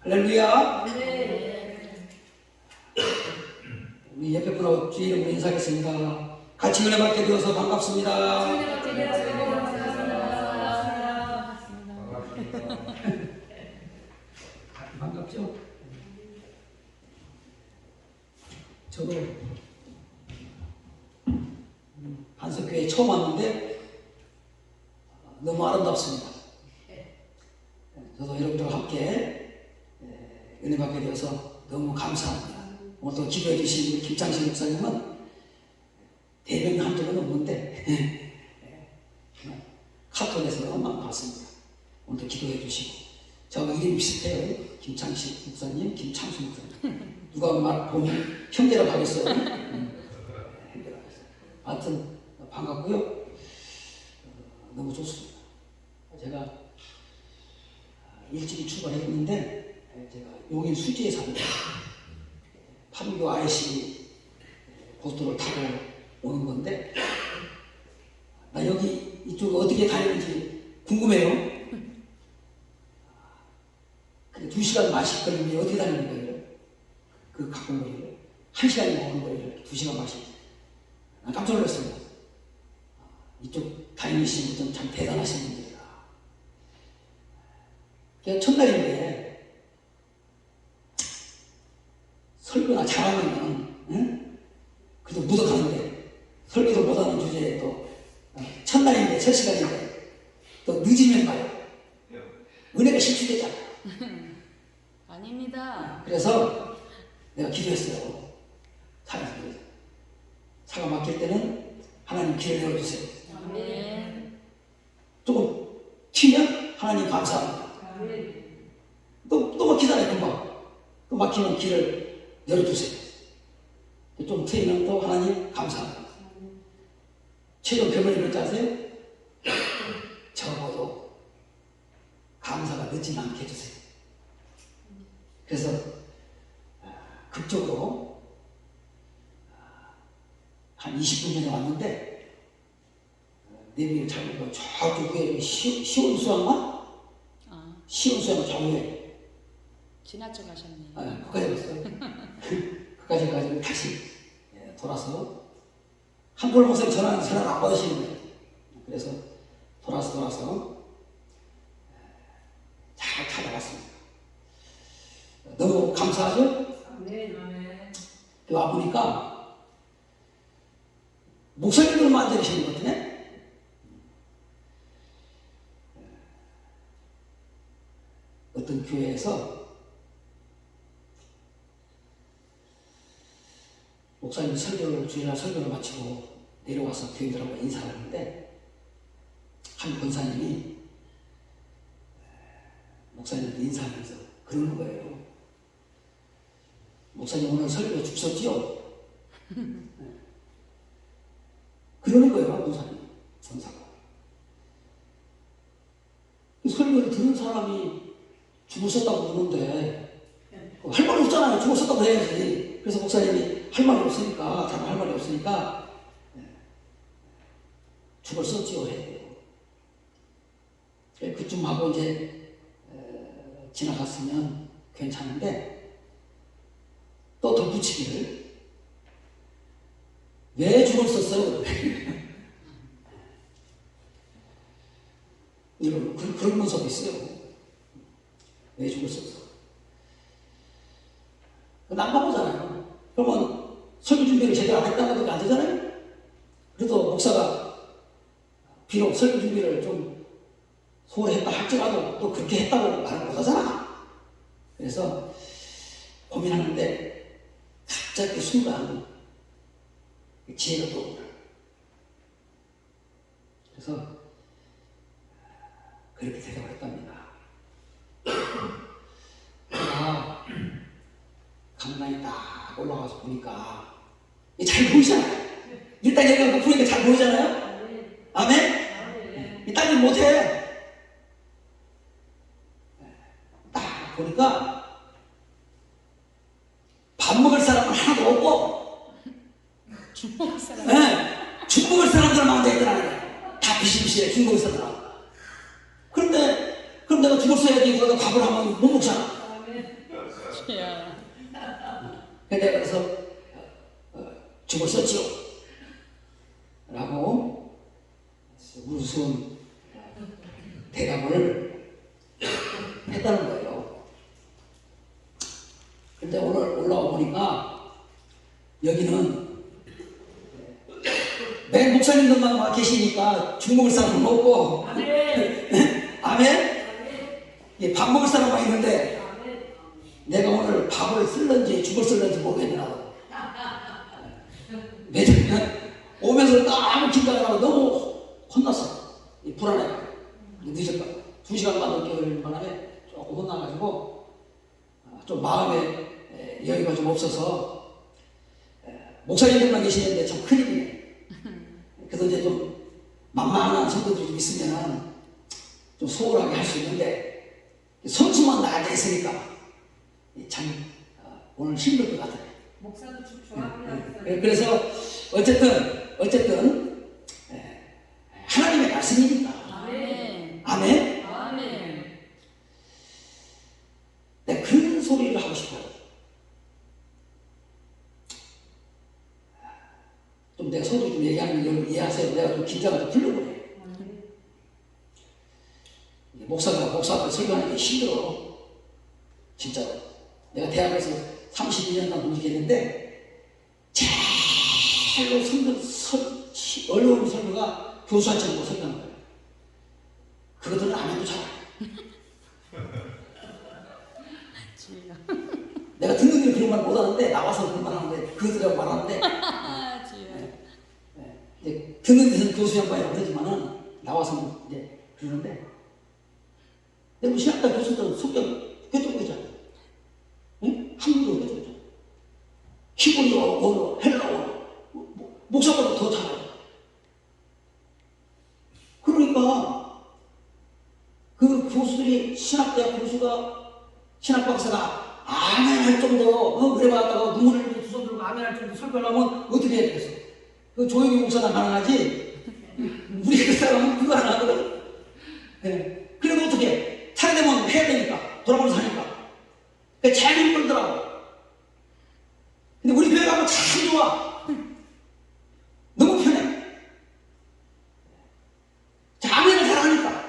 할렐루야. 네. 우리 옆에 분하고 주의 이름으로 인사하겠습니다. 같이 은혜 받게 되어서 반갑습니다. 반갑죠? 저도 반석교회 처음 왔는데 너무 아름답습니다. 저도 여러분들과 함께 은혜 받게 되어서 너무 감사합니다. 오늘도 기도해 주신 김창식 목사님은 대변 한 적은 없는데 카톡에서만 봤습니다. 오늘도 기도해 주시고 저하고 이름이 비슷해요. 김창식 목사님, 김창수 목사님. 누가 말 보면 형제라고 하겠어요. 형제라고 하겠어요. 하여튼 반갑고요. 너무 좋습니다. 제가 일찍이 출발했는데 제가 용인 수지에 삽니다. 판교 IC 고속도로를 타고 오는 건데 나 여기 이쪽 어떻게 다니는지 궁금해요. 근데 2시간 마실 걸리면 어떻게 다니는 거예요? 그 가까운 거리를 1시간이 먹는 거리를 2시간 마실. 난 깜짝 놀랐습니다. 이쪽 다니시는 분들은 참 대단하신 분들이다. 그냥 첫날인데 설교나 잘하면 응? 그래도 묻어가는데 설교도 못하는 주제에 또 첫날인데 첫 시간인데 또 늦으면 말이야 은혜가 실추되잖아. 아닙니다. 그래서 내가 기도했어요. 차가 막힐 때는 하나님 길을 열어주세요. 아멘. 조금 튀면 하나님 감사합니다. 또 막히잖아요. 금방 또 막히면 길을 열어주세요. 좀 트이면 또 하나님 감사합니다. 최근 병원에 그렇지 않으세요? 적어도 감사가 늦지 않게 해주세요. 그래서 극적으로 한 20분 전에 왔는데 내비를 잘못 저쪽에 시온수양만? 시온수양만 저쪽에 지나쳐 가셨네요. 거기까지 갔어요. 거기까지 가지고 다시 돌아서 한골 목사님 전화를 안 받으시는 거예요. 그래서 돌아서 잘 찾아갔습니다. 너무 감사하죠? 와보니까 목사님들만 앉아 계시는 것 같으네? 어떤 교회에서 목사님 주일날 설교를 마치고 내려와서 교인들하고 인사를 하는데 한 권사님이 목사님한테 인사하면서 그러는 거예요. 목사님 오늘 설교 주셨지요? 그러는 거예요. 권사가. 설교를 들은 사람이 죽으셨다고 그러는데 할 말이 없잖아요. 죽으셨다고 해야지. 그래서 목사님이 할 말이 없으니까 자꾸 할 말이 없으니까 죽었었지요 해야 돼요. 그쯤 하고 이제 지나갔으면 괜찮은데 또 덧붙이기를 왜 죽었었어요? 이런 그런 문서도 있어요. 왜 죽었었어? 난감하잖아요. 그러면 설교 준비를 제대로 안 했다는 것도 안 되잖아요. 그래도 목사가 비록 설교 준비를 좀 소홀히 했다 할지라도 또 그렇게 했다고 말을 못하잖아. 그래서 고민하는데 갑자기 순간 지혜가 떠오르더라. 그래서 그렇게 대답을 했답니다. 강당에 딱 올라가서 보니까 잘 보이잖아요. 일단 여기가 높으니까 잘 보이잖아요. 아멘? 이 딴 일 못해. 딱 보니까 밥 먹을 사람은 하나도 없고 죽 먹을 사람. 죽 먹을 사람들만 앉아있더라고요. 다 비실비실해 죽 먹을 사람들. 그런데 그럼 내가 죽었어야지 그러다 밥을 하면 못 먹잖아. 내가 그래서 죽을 썼지요 라고 우스운 대답을 했다는 거예요. 근데 오늘 올라와 보니까 여기는 맨 목사님들만 와 계시니까 죽 먹을 사람은 없고 아멘? 예, 밥 먹을 사람만 있는데 내가 오늘 밥을 쓸런지 죽을 쓸런지 모르겠더라고. 왜냐면 오면서 너무 긴장을 하고 너무 혼났어. 불안해. 늦을까. 2시간만 늦게 걸리는 바람에 조금 혼나가지고 좀 마음에 여유가 좀 없어서 목사님들만 계시는데 참 큰일이네. 그래서 이제 좀 만만한 성도들이 좀 있으면 좀 소홀하게 할 수 있는데 선수만 나가 있으니까 참 오늘 힘들 것 같아요. 목사도 좋아합니다. 그래서 어쨌든 하나님의 말씀이니까. 아멘. 아멘. 아멘. 내가 큰 소리를 하고 싶어요. 좀 내가 소리 좀 얘기하는 거 여러분 이해하세요. 내가 좀 긴장을 좀 풀려보내. 목사가 목사 앞에 설교하는 게 힘들어. 진짜로. 내가 대학에서 32년간 공직했는데 제일로 어려운 설교가 교수한테 보고 설교하는 거예요. 그것들은 안 해도 잘해. 주여. 내가 듣는 게 그런 말 못하는데 나와서 그런 말 하는데 그들하고 말하는데 주여. 이제 듣는 데서는 교수 양반이라고 그러지만은 나와서는 이제 그러는데 근데 신학과 교수들은 성경 꿰뚫고있잖아. 응? 한국어 꿰뚫고있잖아. 히브리어, 헬라어 목사보다 더 잘해. 그러니까 그 교수들이 신학대학 교수가 신학 박사가 아멘 할 정도로 그래 봤다가 눈물을 흘리고 두 손 들고 아멘 할 정도 설교하려면 어떻게 해야 되겠어? 그 조용히 목사가 가능하지 우리 그 사람은 그거 안 하거든. 네. 그래도 어떻게 해? 차례되면 해야 되니까 돌아가면서 하니까 그러니까 잘 힘들더라고. 근데 우리 교회 가면 참 좋아. 너무 편해. 자, 아멘을 잘하니까.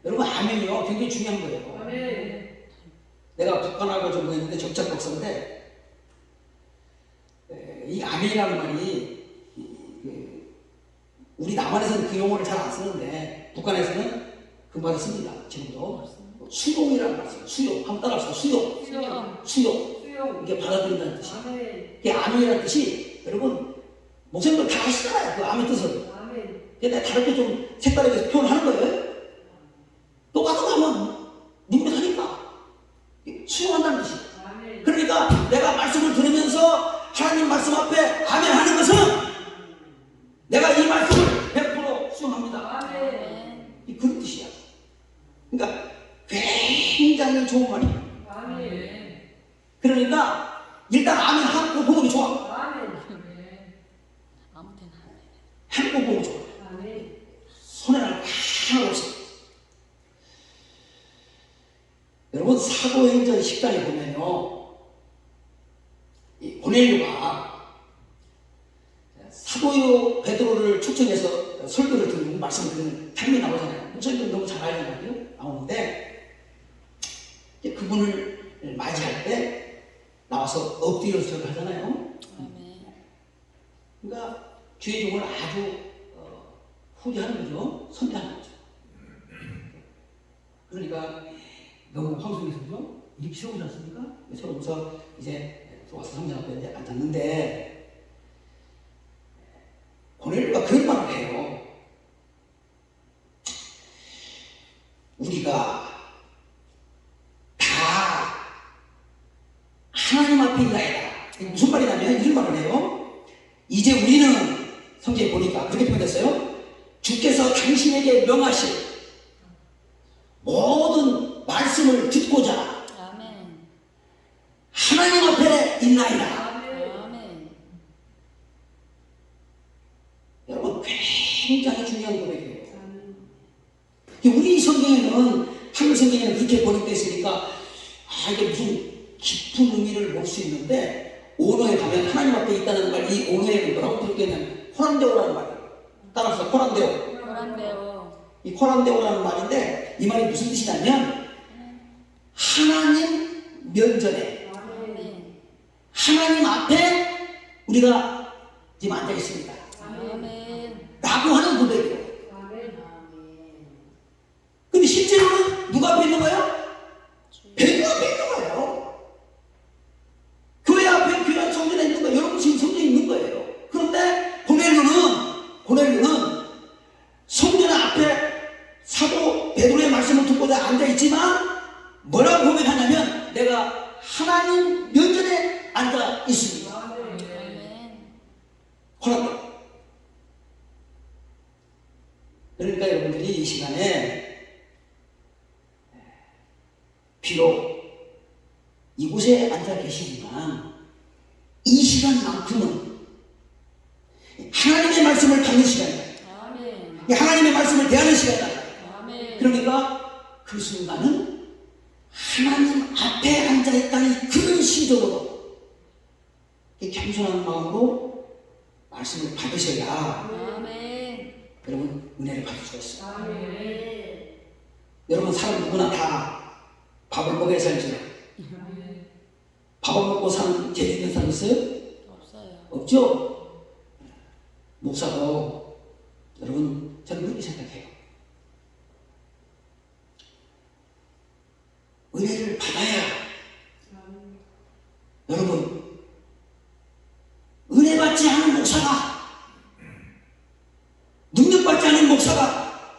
여러분 아멘이요 굉장히 중요한 거예요. 내가 북한하고 좀 했는데 정착 박사인데 이 아멘이라는 말이 우리 남한에서는 그 용어를 잘 안 쓰는데 북한에서는 그 말을 씁니다. 지금도 수용이라는 말 써요. 수용. 한번 따라합시다. 수용. 이게 받아들인다는 뜻이. 이게 아멘이라는 뜻이 여러분 목사님들 다 아시잖아요. 그 아멘 뜻을. 근데 다르게 좀 색다르게 표현하는 거예요. 똑같은 거 하면 묵묵하니까 수용한다는 뜻이. 그러니까 내가 말씀을 들으면서 하나님 말씀 앞에 아멘 하는 것은 내가 이 말씀을 100% 수용합니다. 이 그런 뜻이야. 그러니까 굉장히 좋은 말이에요. 그러니까 일단 아멘 하고 보는 게 좋아. 아무 데나 하고 보는 게 좋아. 손해날 거 하나도 없어. 여러분 사도행전 10장에 보면요 이 고넬료가 사도 베드로를 초청해서 설교를 듣는 말씀을 듣는 장면이 나오잖아요. 목사님들 너무 잘 알는 거예요. 나오는데 그분을 맞이할 때 나와서 엎드려서 설교하잖아요. 아멘. 그러니까 주의 종을 아주 후대하는 거죠. 선대하는 거죠. 그러니까 너무 황송해서죠. 이렇게 세우지 않습니까? 세우면서 이제 와서 성전 앞에 이제 앉았는데 고넬료가 그런 말을 해요. 우리가 다 하나님 앞에 있나이다. 무슨 말이냐면 이런 말을 해요. 이제 우리는 성경에 보니까 그렇게 표현됐어요. 주께서 당신에게 명하실 모든 말씀을 듣고자 아멘. 하나님 앞에 있나이다. 아멘. 여러분 굉장히 중요한 고백이에요. 우리 성경에는 한글 성경에는 그렇게 번역되어 있으니까 이게 무슨 깊은 의미를 볼 수 있는데 오너에 가면 하나님 앞에 있다는 말, 이 오너에는 뭐라고 들었겠냐면 코란데오라는 말이에요. 따라서 코란데오. 고란데오. 이 코란데오라는 말인데 이 말이 무슨 뜻이냐면 하나님 면전에 아멘. 하나님 앞에 우리가 지금 앉아 있습니다. 아멘. 라고 하는 고백이에요. 아멘. 근데 실제로는 누가 앞에 있는 거예요? 배우 앞에 있는 거예요. 교회 앞에 교회 성전에 있는 거예요. 여러분 지금 성전에 있는 거예요. 그런데 고넬료는 성전 앞에 사도 베드로의 말씀을 듣고자 앉아 있지만 뭐라고 고백하냐면 내가 하나님 면전에 앉아 있습니다. 아멘. 허락해. 그러니까 여러분들이 이 시간에 비록 이곳에 앉아 계시지만 이 시간만큼은 하나님의 말씀을 받는 시간이다. 아멘. 하나님의 말씀을 대하는 시간이다. 아멘. 그러니까 그 순간은 하나님 앞에 앉아 있다는 그런 심정으로 겸손한 마음으로 말씀을 받으셔야 아멘. 여러분 은혜를 받을 수가 있어요. 아멘. 여러분 사람 누구나 다 밥을 먹어야 살죠. 밥을 먹고 사는 재주 있는 사람 있어요? 없어요. 없죠? 목사도 여러분 저는 그렇게 생각해요. 은혜를 받아야 여러분 은혜 받지 않은 목사가 능력받지 않은 목사가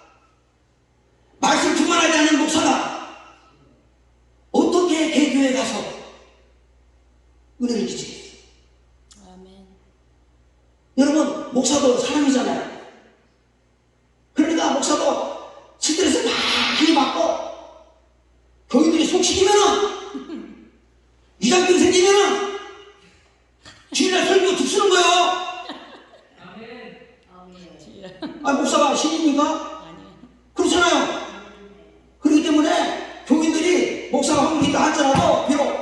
말씀 충만하지 않은 목사가 어떻게 개교에 가서 은혜를 끼치겠어요? 아멘. 여러분 목사도 사람이잖아요. 그러니까 목사도 스트레스 많이 받고 교인들이 속시키면은 이장병 생기면은 주일날 설교 죽쓰는 거예요. 아 목사가 신입니까? 아니요. 그렇잖아요. 그렇기 때문에 교인들이 목사가 헌금이 있다 할지라도 비록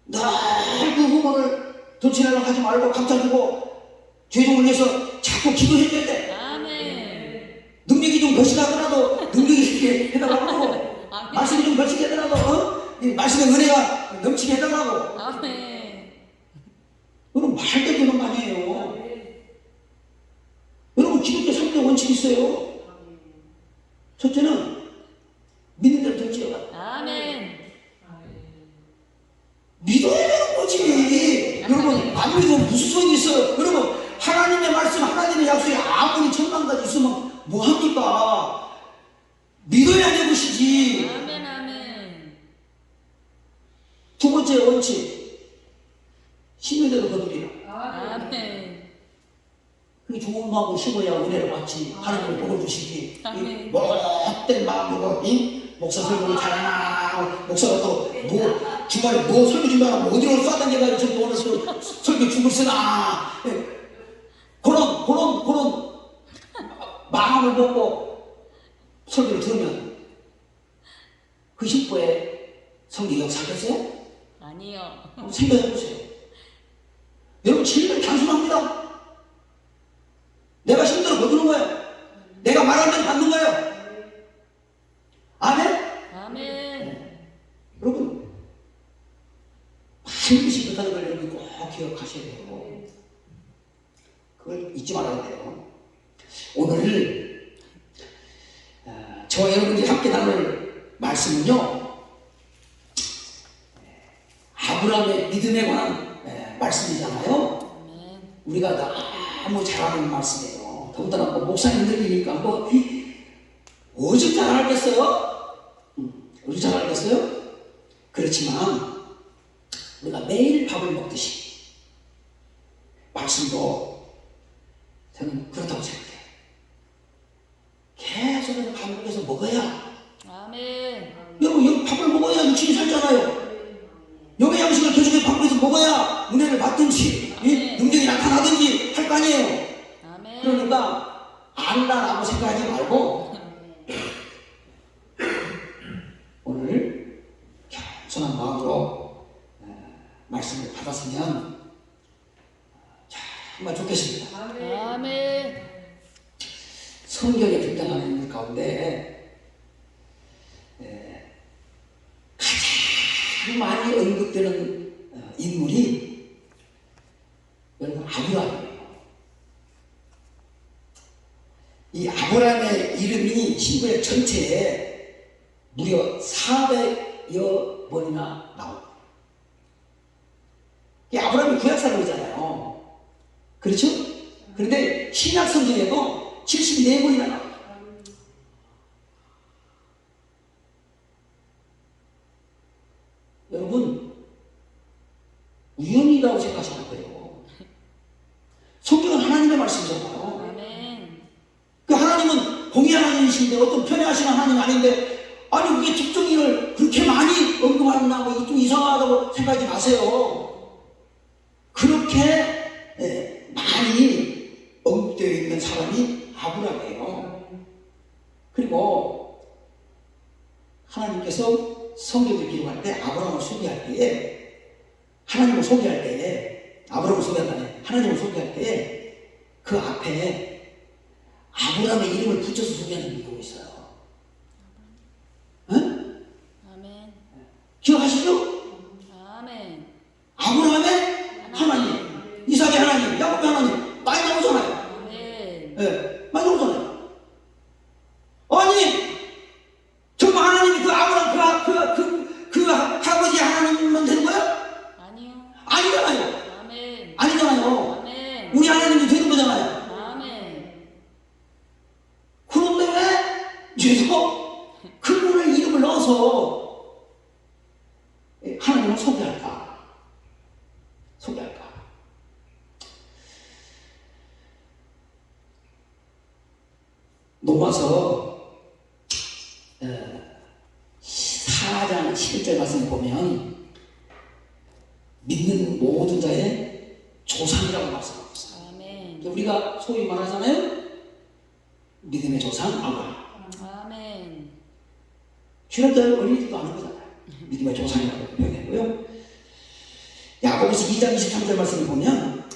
늘 그 후보를 돈치내려 하지 말고 감싸주고 죄송을 위해서 자꾸 기도해줘야 돼. 아멘. 능력이 좀 거시하더라도 능력이 있게 해달라고 아멘. 말씀이 좀 거시게 해달라도 이 말씀의 은혜가 넘치게 해달라고. 아멘. 여러분 말도 되는 거 아니에요. 여러분 기독교 3대 원칙이 있어요. 첫째는 믿는 대로 될지어다. 아멘. 믿어야 되는 거지. 여러분 안 믿으면 무슨 소용이 있어요. 여러분 하나님의 말씀 하나님의 약속이 아무리 천만가지 있으면 뭐합니까? 믿어야 되는 것이지. 아멘. 아멘. 두 번째 원칙 심는 대로 거두리라. 아멘. 그게 좋은 마음으로 심어야 은혜를 받지. 하나님을 복을 주시기. 아멘. 못된 마음으로 목사 설교를 잘하나 목사가 또 주말에 설교 준비하면 어디로 쏴다녀가지고 저기 오늘 설교 죽을 쓰나. 그런 마음을 먹고 설교를 들으면 그 신부의 성경이 역사하겠어요? 아니요. 한번 생각해보세요. 여러분 질문 단순합니다. 내가 힘들어 거두는 거예요. 내가 말하는 대로 받는 거예요. 아멘? 아멘. 여러분 반드시 그렇다는 걸 여러분 꼭 기억하셔야 돼요. 그걸 잊지 말아야 돼요. 오늘 저와 여러분들이 함께 나눌 말씀은요 아브라함의 믿음에 관한 말씀이잖아요. 아멘. 우리가 너무 잘 아는 말씀이에요. 더군다나 뭐 목사님들이니까 뭐 어찌 잘 알겠어요? 어찌 잘 알겠어요? 그렇지만 우리가 매일 밥을 먹듯이 말씀도 저는 그렇다고 생각해요. 계속 반복해서 먹어야 아멘. 여러분 여기 밥을 먹어야 육신이 살잖아요. 영의 양식을 계속해서 반복해서 먹어야 은혜를 받든지 능력이 나타나든지 할 거 아니에요. 아멘. 그러니까 안다라고 생각하지 말고 오늘 겸손한 마음으로 말씀을 받았으면 정말 좋겠습니다. 아멘. 성경에 등장하는 인물 가운데 가장 많이 언급되는 인물이 여러분 아브라함이에요. 이 아브라함의 이름이 신구약 전체에 무려 400여 번이나 나옵니다. 이 아브라함이 구약 사람이잖아요. 그렇죠? 그런데 신약 성경에도 74번이나 나옵니다. 여러분, 우연이라고 생각하시는 거예요. 성경은 하나님의 말씀이잖아요. 아멘. 그 하나님은 공의 하나님이신데 어떤 편애하시는 하나님 아닌데, 아니 그게 특정인을 그렇게 많이 언급하나 뭐 좀 이상하다고 생각하지 마세요. 그렇게 많이 언급되어 있는 사람이 아브라함이에요. 그리고 하나님께서 성경을 기록할 때 아브라함을 소개할 때에, 하나님을 소개할 때에, 아브라함을 소개할 때, 하나님을 소개할 때에 그 앞에 아브라함의 이름을 붙여서 소개하는 게 있어요. 응? 아멘. 기억하시죠? 아멘. 아브라함의 하나님, 이삭의 하나님, 야곱의 하나님 많이 나오잖아요. 아멘. 네, 많이 나오잖아요. 아니 정말 하나님이 그 아브라함 그 할아버지 하나님만 되는 거야? 아니요. 아니잖아요. 아멘. 아니잖아요. 아멘. 우리 하나님이 되는 거잖아요. 아멘. 그런데 왜 죄서 그분의 이름을 넣어서 하나님을 소개할까? 소개할까? 로마서 4장 11절 말씀 보면 믿는 모든 자의 조상이라고 말씀하고 있어요. 아멘. 우리가 소위 말하잖아요. 믿음의 조상 아브라함. 아멘. 신학자를 어린이집도 아는 거잖아요. 믿음의 조상이라고 표현했고요. 야고보서 2장 23절 말씀을 보면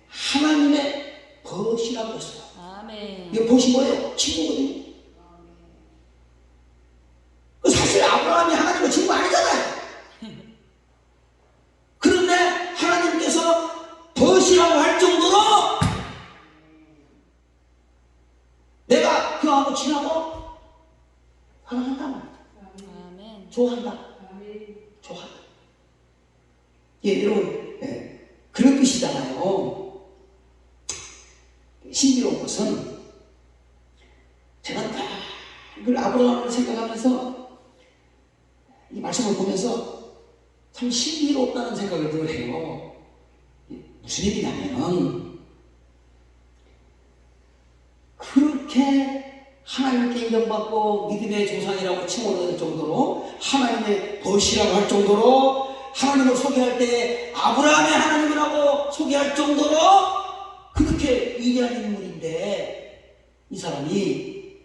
하나님의 벗이라고 했어요. 아멘. 이거 벗이 뭐예요? 친구거든요. 사실 아브라함이 하나님의 친구 아니잖아요. 그런데 하나님께서 벗이라고 할 정도로 내가 그하고 친하고 사랑한다 말이야. 아멘. 좋아한다. 좋아한다. 예, 여러분, 그런 뜻이잖아요. 신비로운 것은 제가 늘 아브라함을 생각하면서 이 말씀을 보면서 참 신비롭다는 생각을 늘 해요. 무슨 얘기냐면 그렇게 하나님께 인정받고 믿음의 조상이라고 칭호를 할 정도로 하나님의 벗이라고 할 정도로 하나님을 소개할 때 아브라함의 하나님이라고 소개할 정도로 그렇게 위대한 인물인데 이 사람이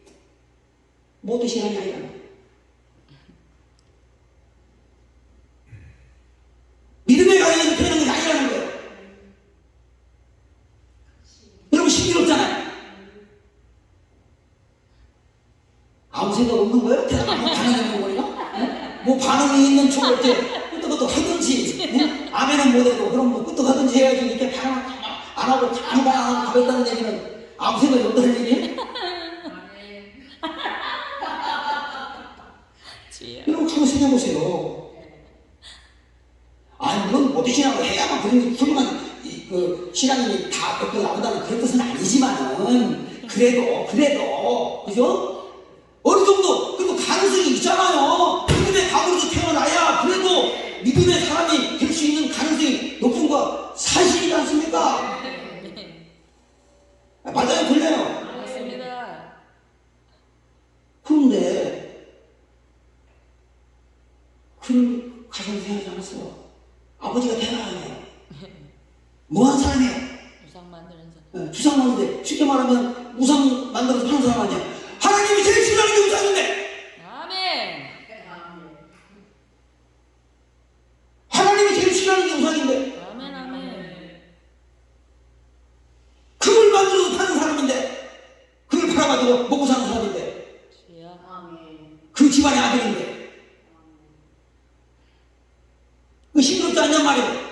모두시 하나님이라는 믿음의 가인을 되는 게 아니라는 거예요. 여러분 신비롭잖아요. 아무 생각 없는 거예요? 대답하면 반응이 있는 거니까? 뭐 반응이 있는 척을 이렇게 끄떡끄떡 하든지 아멘은 못해도 그럼 뭐 끄떡 하든지 해야지 이렇게 반응 안 하고 가만히 안 하고 가겠다는 얘기는 아무 생각이 없다는 얘기예요? 여러분 한번 생각해보세요. 아니 물론 모태신앙을 해야만 그런 훌륭한 그 신앙인이 다 겪고 나온다는 그런 뜻은 아니지만은 그래도 그죠? 어느 정도 그리고 가능성이 있잖아요. 믿음의 가문에서 태어나야 그래도 믿음의 사람이 될 수 있는 가능성이 높은 거 사실이지 않습니까? 맞아요, 틀려요? 맞습니다. 그런데 그런 가정이 생기지 않았어요. 아버지가 대단하네요. 뭐한 사람이에요? 우상 만드는 사람. 주상 만드는데 쉽게 말하면 우상 만들어서 파는 사람 아니야. 하나님이 제일 싫어하는 게 우상인데 아멘. 하나님이 제일 예수라는 게 우상인데, 아멘, 아멘. 그걸 만들어서 파는 사람인데, 그걸 팔아가지고 먹고 사는 사람인데, 주여. 아멘. 그 집안의 아들인데, 그 싱그럽지 않냔 말이에요.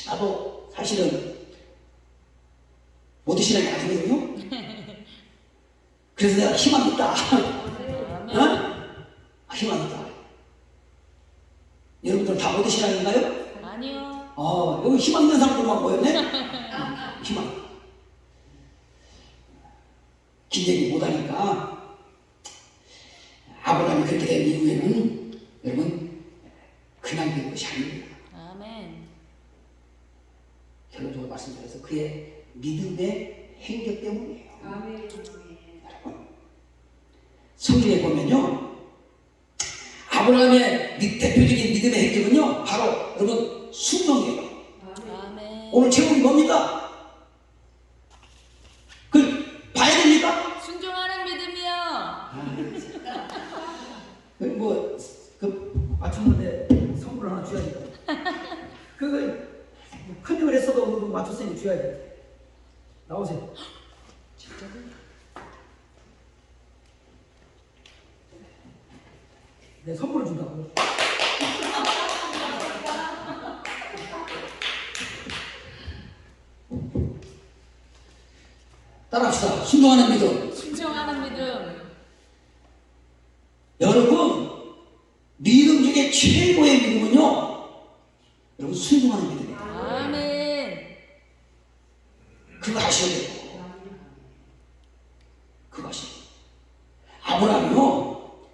나도 사실은 모태신앙이 아니거든요. 그래서 내가 희망있다. 아멘. 어? 희망있다. 여러분들 다 모태신앙인가요? 아니요. 여기 희망 있는 사람들만 모였네? 희망. 긴 얘기 못하니까, 아브라함이 그렇게 된 이후에는, 여러분, 그냥 된 것이 아닙니다. 아멘. 결론적으로 말씀드려서 그의 믿음의 행적 때문이에요. 아멘. 여러분, 성경에 보면요, 아브라함의 대표적인 믿음의 행적은요, 바로 여러분 순종이에요. 아멘. 오늘 제목이 뭡니까? 그걸 봐야 됩니까? 순종하는 믿음이요. 맞췄는데 선물 하나 줘야겠다. 그걸 컨닝을 했어도 맞췄으니 줘야 돼. 나오세요. 진짜로? 내 선물을 준다고. 따라합시다. 순종하는 믿음. 순종하는 믿음. 여러분, 믿음 중에 최고의 믿음은요, 여러분 순종하는 믿음이에요. 아멘. 그거 아셔야 돼요. 그거 아셔야 돼요. 아브라함이요,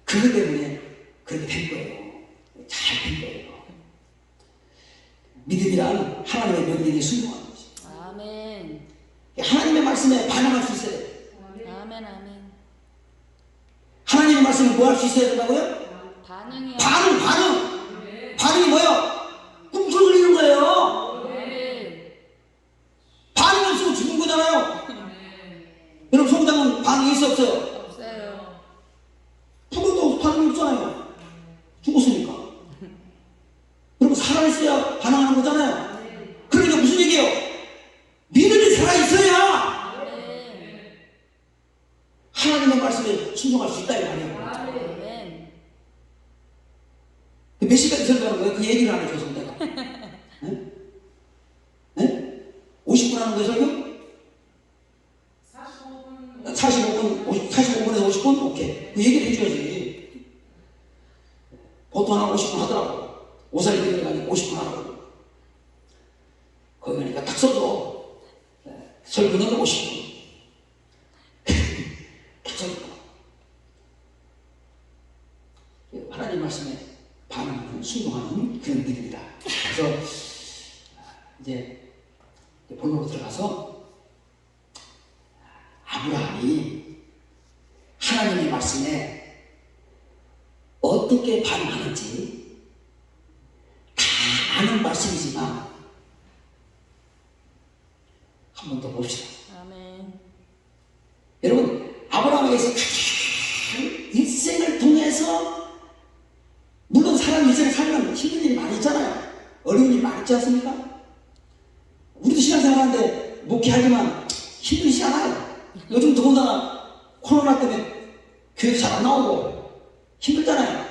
그것 때문에 그렇게 된 거예요. 잘 된 거예요. 믿음이란 하나님의 명령에 순종하는 거지. 아멘. 하나님의 말씀에 반응할 수 있어야 돼요. 아멘, 아멘. 하나님의 말씀에 뭐 할 수 있어야 된다고요? 반응이요. 반응이 뭐예요? 꿈틀 흘리는 거예요. 아멘. 반응이 없으면 죽은 거잖아요. 여러분, 성장은 반응이 있어 없어요? 없어요. 죽어도 반응이 없잖아요. 죽었으니까. 여러분, 살아있어야 반응하는 거잖아요. 그러니까 무슨 얘기예요? 믿음이 살아있어야 아멘. 하나님의 말씀에 순종할 수 있다 이 말이에요. 아멘. 몇 시까지 설교하는 거예요? 그 얘기를 안 해줘서 내가. 네? 네? 50분 하는 거예요, 설교? 45분에서 50분? 오케이. 그 얘기를 해줘야지. 보통 한 50분 하더라고. 오사리 되는 거 아니고 50분 하라고. 거기 가니까 딱 써줘. 설교는 50분. 딱 써줘. 하나님 말씀에 반응하는, 순종하는 그런 믿음이다. 그래서 이제 본론으로 들어가서 아브라함이 하나님의 말씀에 어떻게 반응하는지 다 아는 말씀이지만 한 번 더 봅시다. 아멘. 여러분, 아브라함에게서 가장 일생을 통해서, 물론 사람 일생을 살면 힘든 일이 많이 있잖아요. 어려운 일이 많이 있지 않습니까? 우리도 신앙생활하는데 목회하지만 힘들지 않아요. 요즘 더군다나 코로나 때문에 교회도 잘 안 나오고 힘들잖아요.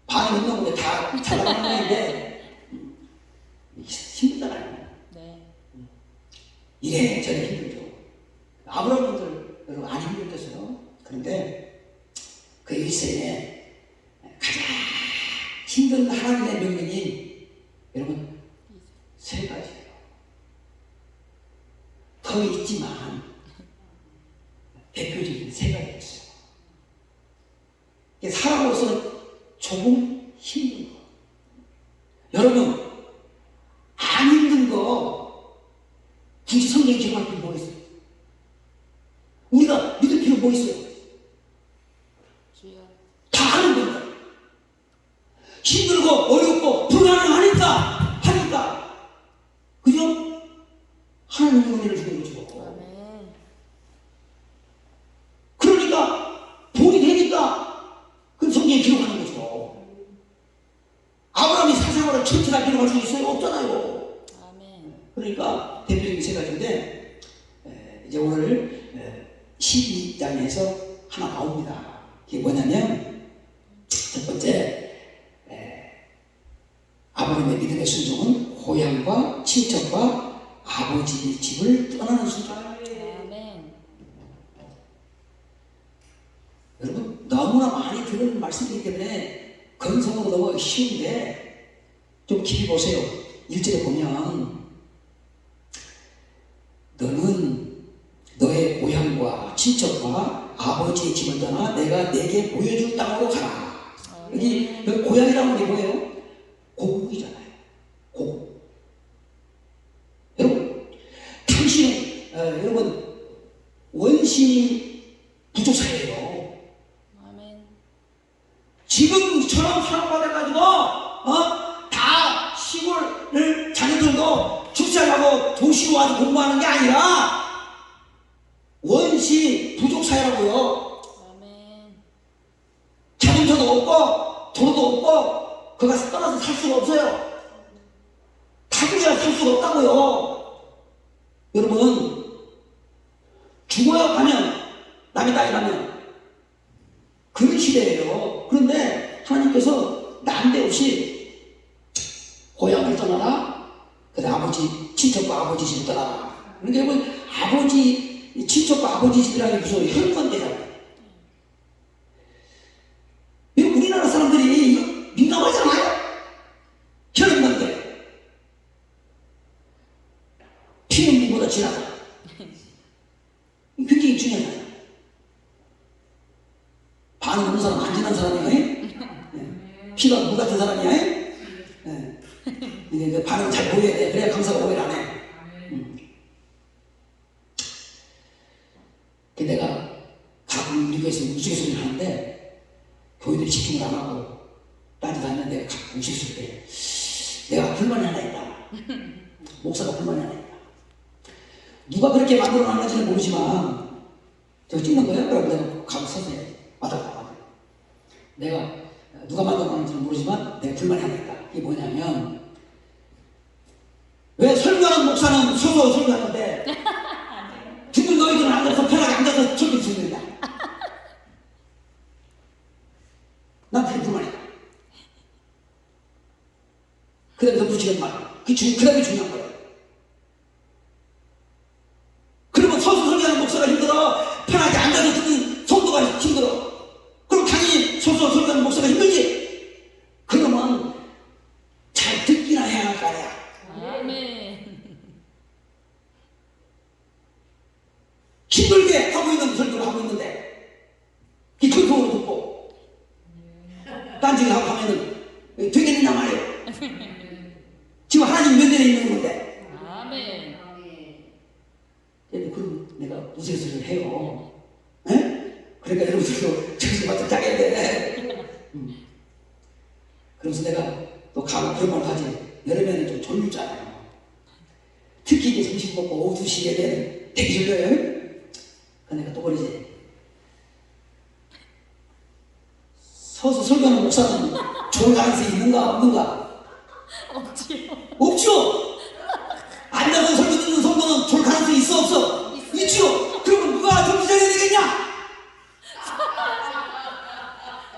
반이 넘는 건데 다 잘 나가는 건데 힘들잖아요. 네. 이래저래 힘들죠. 아브라함분들 여러분 안 힘들겠어요. 그런데 그 일생에 가장 힘든 하나님의 명령이 여러분 세 가지예요. 더 있지만 대표적인 세 가지가 있어요. 사람으로서는 조금 힘든 거. 여러분, 안 힘든 거 굳이 성경에 기록할 필요 뭐 있어요? 우리가 믿을 필요 뭐 있어요? 주여. 다 하는 겁니다. 힘들고 어렵고 불가능하니까 그죠? 하나님의 은혜를 주는 거죠. 아멘. 그러니까 본이 되니까 그 성경에 기록하는 거죠. 천천하기로 할 수 있어요? 없잖아요. 아멘. 그러니까 대표적인 세 가지인데 이제 오늘 12장에서 하나 나옵니다. 이게 뭐냐면 첫 번째 아브라함의 믿음의 순종은 고향과 친척과 아버지 집을 떠나는 순종. 아멘. 여러분 너무나 많이 들은 말씀이기 때문에 건성으로 넘어가기 쉬운데 좀 깊이 보세요. 1절에 보면 너는 너의 고향과 친척과 아버지의 집을 떠나 내가 내게 보여줄 땅으로 가라. 여기 고향이라는 게 뭐예요? 고국이잖아요. 고국. 여러분 당신은 여러분 원신이 부족사예요. 아멘. 지금처럼 사업화돼가지고 다 시골을 자녀들도 출산하고 도시로 와서 공부하는 게 아니라 원시 부족사회라고요. 아멘. 자동차도 없고 도로도 없고 그가 떠나서 살 수가 없어요. 타국이라 살 수가 없다고요. 여러분 죽어야 가면 남의 땅이라면 그런 시대예요. 그런데 하나님께서 난데없이 고향을 떠나라. 그래 아버지 친척과 아버지 집을 떠나라. 그러니까 여러분 아버지 친척과 아버지 집이라는 게 무슨 혈권대잖아요. 우리나라 사람들이 민감하잖아요. 혈연관계 피는 미보다 진하다. 굉장히 중요하잖아요. 반응 없는 사람 안 지난 사람이야. 피가 무 같은 사람이야. 이게 반응 잘 보여야 돼. 그래야 강사가 오해를 안 해. 내가 가끔 우리 교회에서 우스갯소리를 하는데 교회들이 집중을 안 하고 딴 데 다니면 내가 가끔 우스갯소리 해. 내가 불만이 하나 있다. 목사가 불만이 하나 있다. 누가 그렇게 만들어 놨는지는 모르지만 저 찍는 거예요? 그럼 내가 가서 서서 해. 맞아. 내가 누가 만들어 놨는지는 모르지만 내가 불만이 하나 있다. 이게 뭐냐면 왜 설교하는 목사는 서서 설교하는데 듣는 너희들은 앉아서 편하게 앉아서 설교 듣는다. 난 그게 불만이다. 그 다음에 더 붙이는 말. 그 다음에 중요한 거예요. 그러면 서서 설교하는 목사가 힘들어. 편하게 앉아서 듣는 성도가 힘들어. 그럼 당연히 서서 설교하는 목사가 힘들지. 그러면 잘 듣기나 해야 할 거 아니야. 아멘. 힘들게 하고 있는 설교를 하고 있는데 이 근성으로 듣고 딴짓을 하고 하면은 되겠느냐 말이에요. 지금 하나님 면전에 있는 건데. 아멘. 그럼 내가 우스갯소리를 해요. 에? 그러니까 여러분들도 정신 바짝 차려야 돼. 그래서 내가 또 가고 그런 말도 하지. 여름에는 좀 졸리잖아요. 특히 이제 점심 먹고 오후 2시에 되면 되게 졸려요. 내가 또 그러지. 서서 설교하는 목사는 좋을 가능성이 있는가 없는가? 없지요. 없죠. 앉아서 설교 듣는 성도는 좋을 가능성이 있어 없어? 있죠. 그러면 누가 정신 차려야 되겠냐?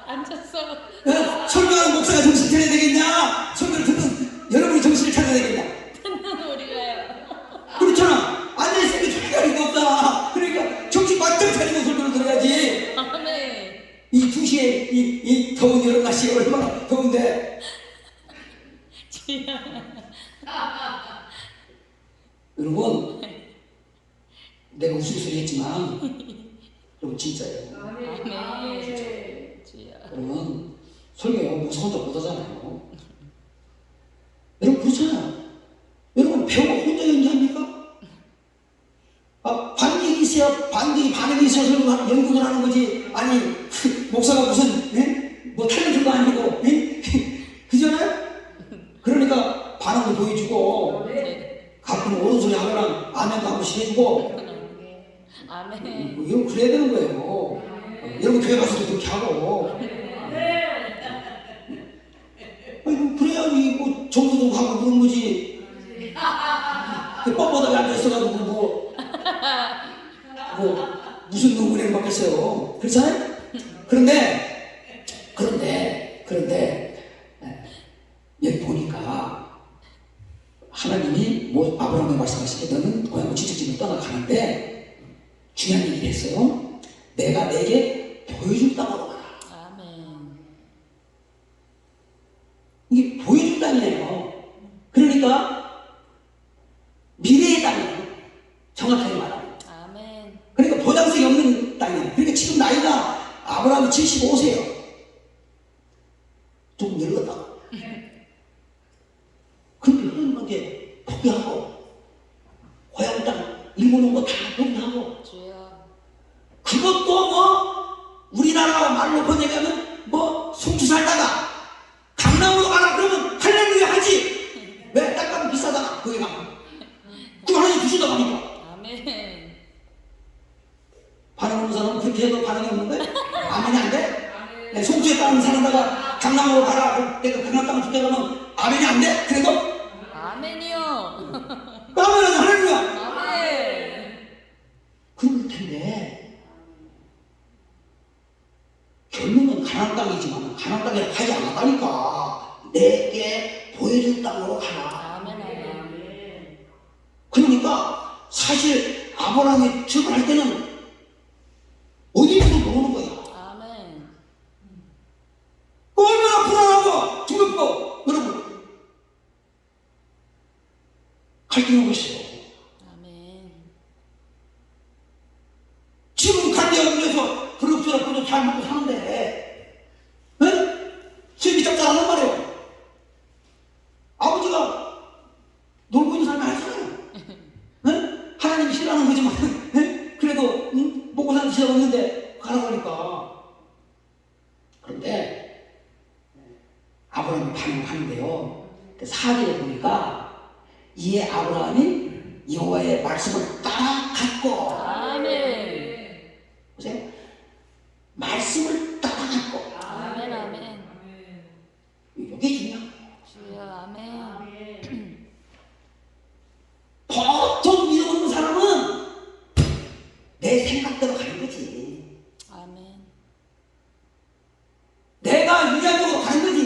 앉았어. 설교하는 목사가 정신 차려야 되겠냐? 설교를 듣는 여러분이 정신을 차려야 되겠냐? 듣는 우리가요. 그렇잖아. 앉아있으면 정신이 이거 없잖아. 그러니까 정신 바짝 차리고 설교를 들어야지. 아멘. 이 2시에 이 더운 여름 날씨에 얼마나 더운데. 주여. 여러분 내가 우스갯소리 했지만 여러분 진짜예요. 아멘. 주여. 여러분 설교 목사 혼자 못하잖아요. 여러분 그렇잖아요. 여러분 배우고 혼자 연기합니까? 관객이 있어야 반응이 있어야 설교하는 연극을 하는 거지. 아니 목사가 무슨 뭐 탤런트도 아니고 그잖아요. 그러니까 반응도 보여주고 가끔 옳은 소리 하거나 아멘도 한 번씩 해주고 아멘. 여러분 그래야 되는 거예요. 여러분 교회 가서도 그렇게 하고 아니 그래야지 뭐 정수도 하고 그런 거지. 뻣뻣하게 앉아있어가지고 무슨 눈물을 받겠어요. 그렇잖아요? 그런데 여기 보니까 하나님이 아브라함에 말씀하시게 너는 고향 지식집을 떠나가는데 중요한 얘기를 했어요. 내가 내게 보여줄 땅으로 가라. 아멘. 이게 보여줄 땅이에요. 그러니까 미래의 땅이에요. 정확하게 말하면. 아멘. 그러니까 보장성이 없는 땅이에요. 그러니까 지금 나이가 아브라함이 75세예요. 조금 늙었다. 그런데 하나님께 포기하고 고향 땅 일본 온 거 다 포기하고 주여. 그것도 우리나라 말로 번역하면 속주 살다가 강남으로 가라 그러면 할렐루야 하지. 왜? 땅값은 비싸잖아. 거기 가면 그 하나님 주신다고 하니까. 아멘. 반응 없는 사람은 그렇게 해도 반응이 없는데 아멘이 안 돼? 네, 송주에 땅을 사는다가 강남으로 가라 내가 강남 땅을 줄게 그러면 아멘이 안 돼? 그래도? 아멘이요. 아멘은 할렐루야. 아멘. 그럴 텐데 결론은 가나안 땅이지만 가나안 땅에 가지 않았다니까. 내게 보여줄 땅으로 가라. 아멘. 아멘. 그러니까 사실 아브라함이 출발할 때는 어디인지도 모르는 거야. 아멘. 얼마나 불안하고 두렵고 여러분 갈등한 것이요. 아멘. 지금 간대하기 위해서 그럭저럭 잘 먹고 사는데 응? 수입이 짭짤하단 말이에요. 아버지가 놀고 있는 삶이 아니잖아요. 응? 하나님이 싫어하는 거지만 응? 그래도 응? 먹고 사는 지가 없는데 가라고 하니까. 그런데 아브라함이 반응하는데요. 4절에 보니까 이에 아브라함이 여호와의 말씀을 따라갔고. 아멘. 보세요. 말씀을 따라갔고. 아멘. 아멘. 이게 중요한 거예요. 주여. 아멘. 보통 믿음 없는 사람은 내 생각대로 가는 거지. 아멘. 내가 유리한쪽으로 가는 거지.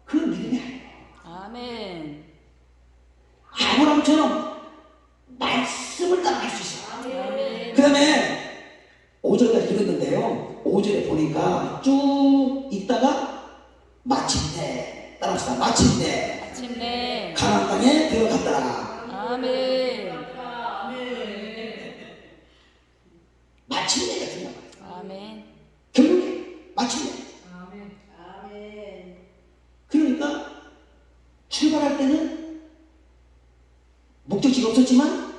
그건 믿음이 아니에요. 아멘. 아브라함처럼 말씀을 따라갈 수 있어요. 아멘. 그 다음에 5절까지 읽었는데요. 5절에 보니까 쭉 읽다가 마침내 따라합시다. 마침내 가나안 땅에 들어갔더라. 아멘. 마침내가 중요한 거예요. 아멘. 결국에 마침내. 그러니까 출발할 때는 목적지가 없었지만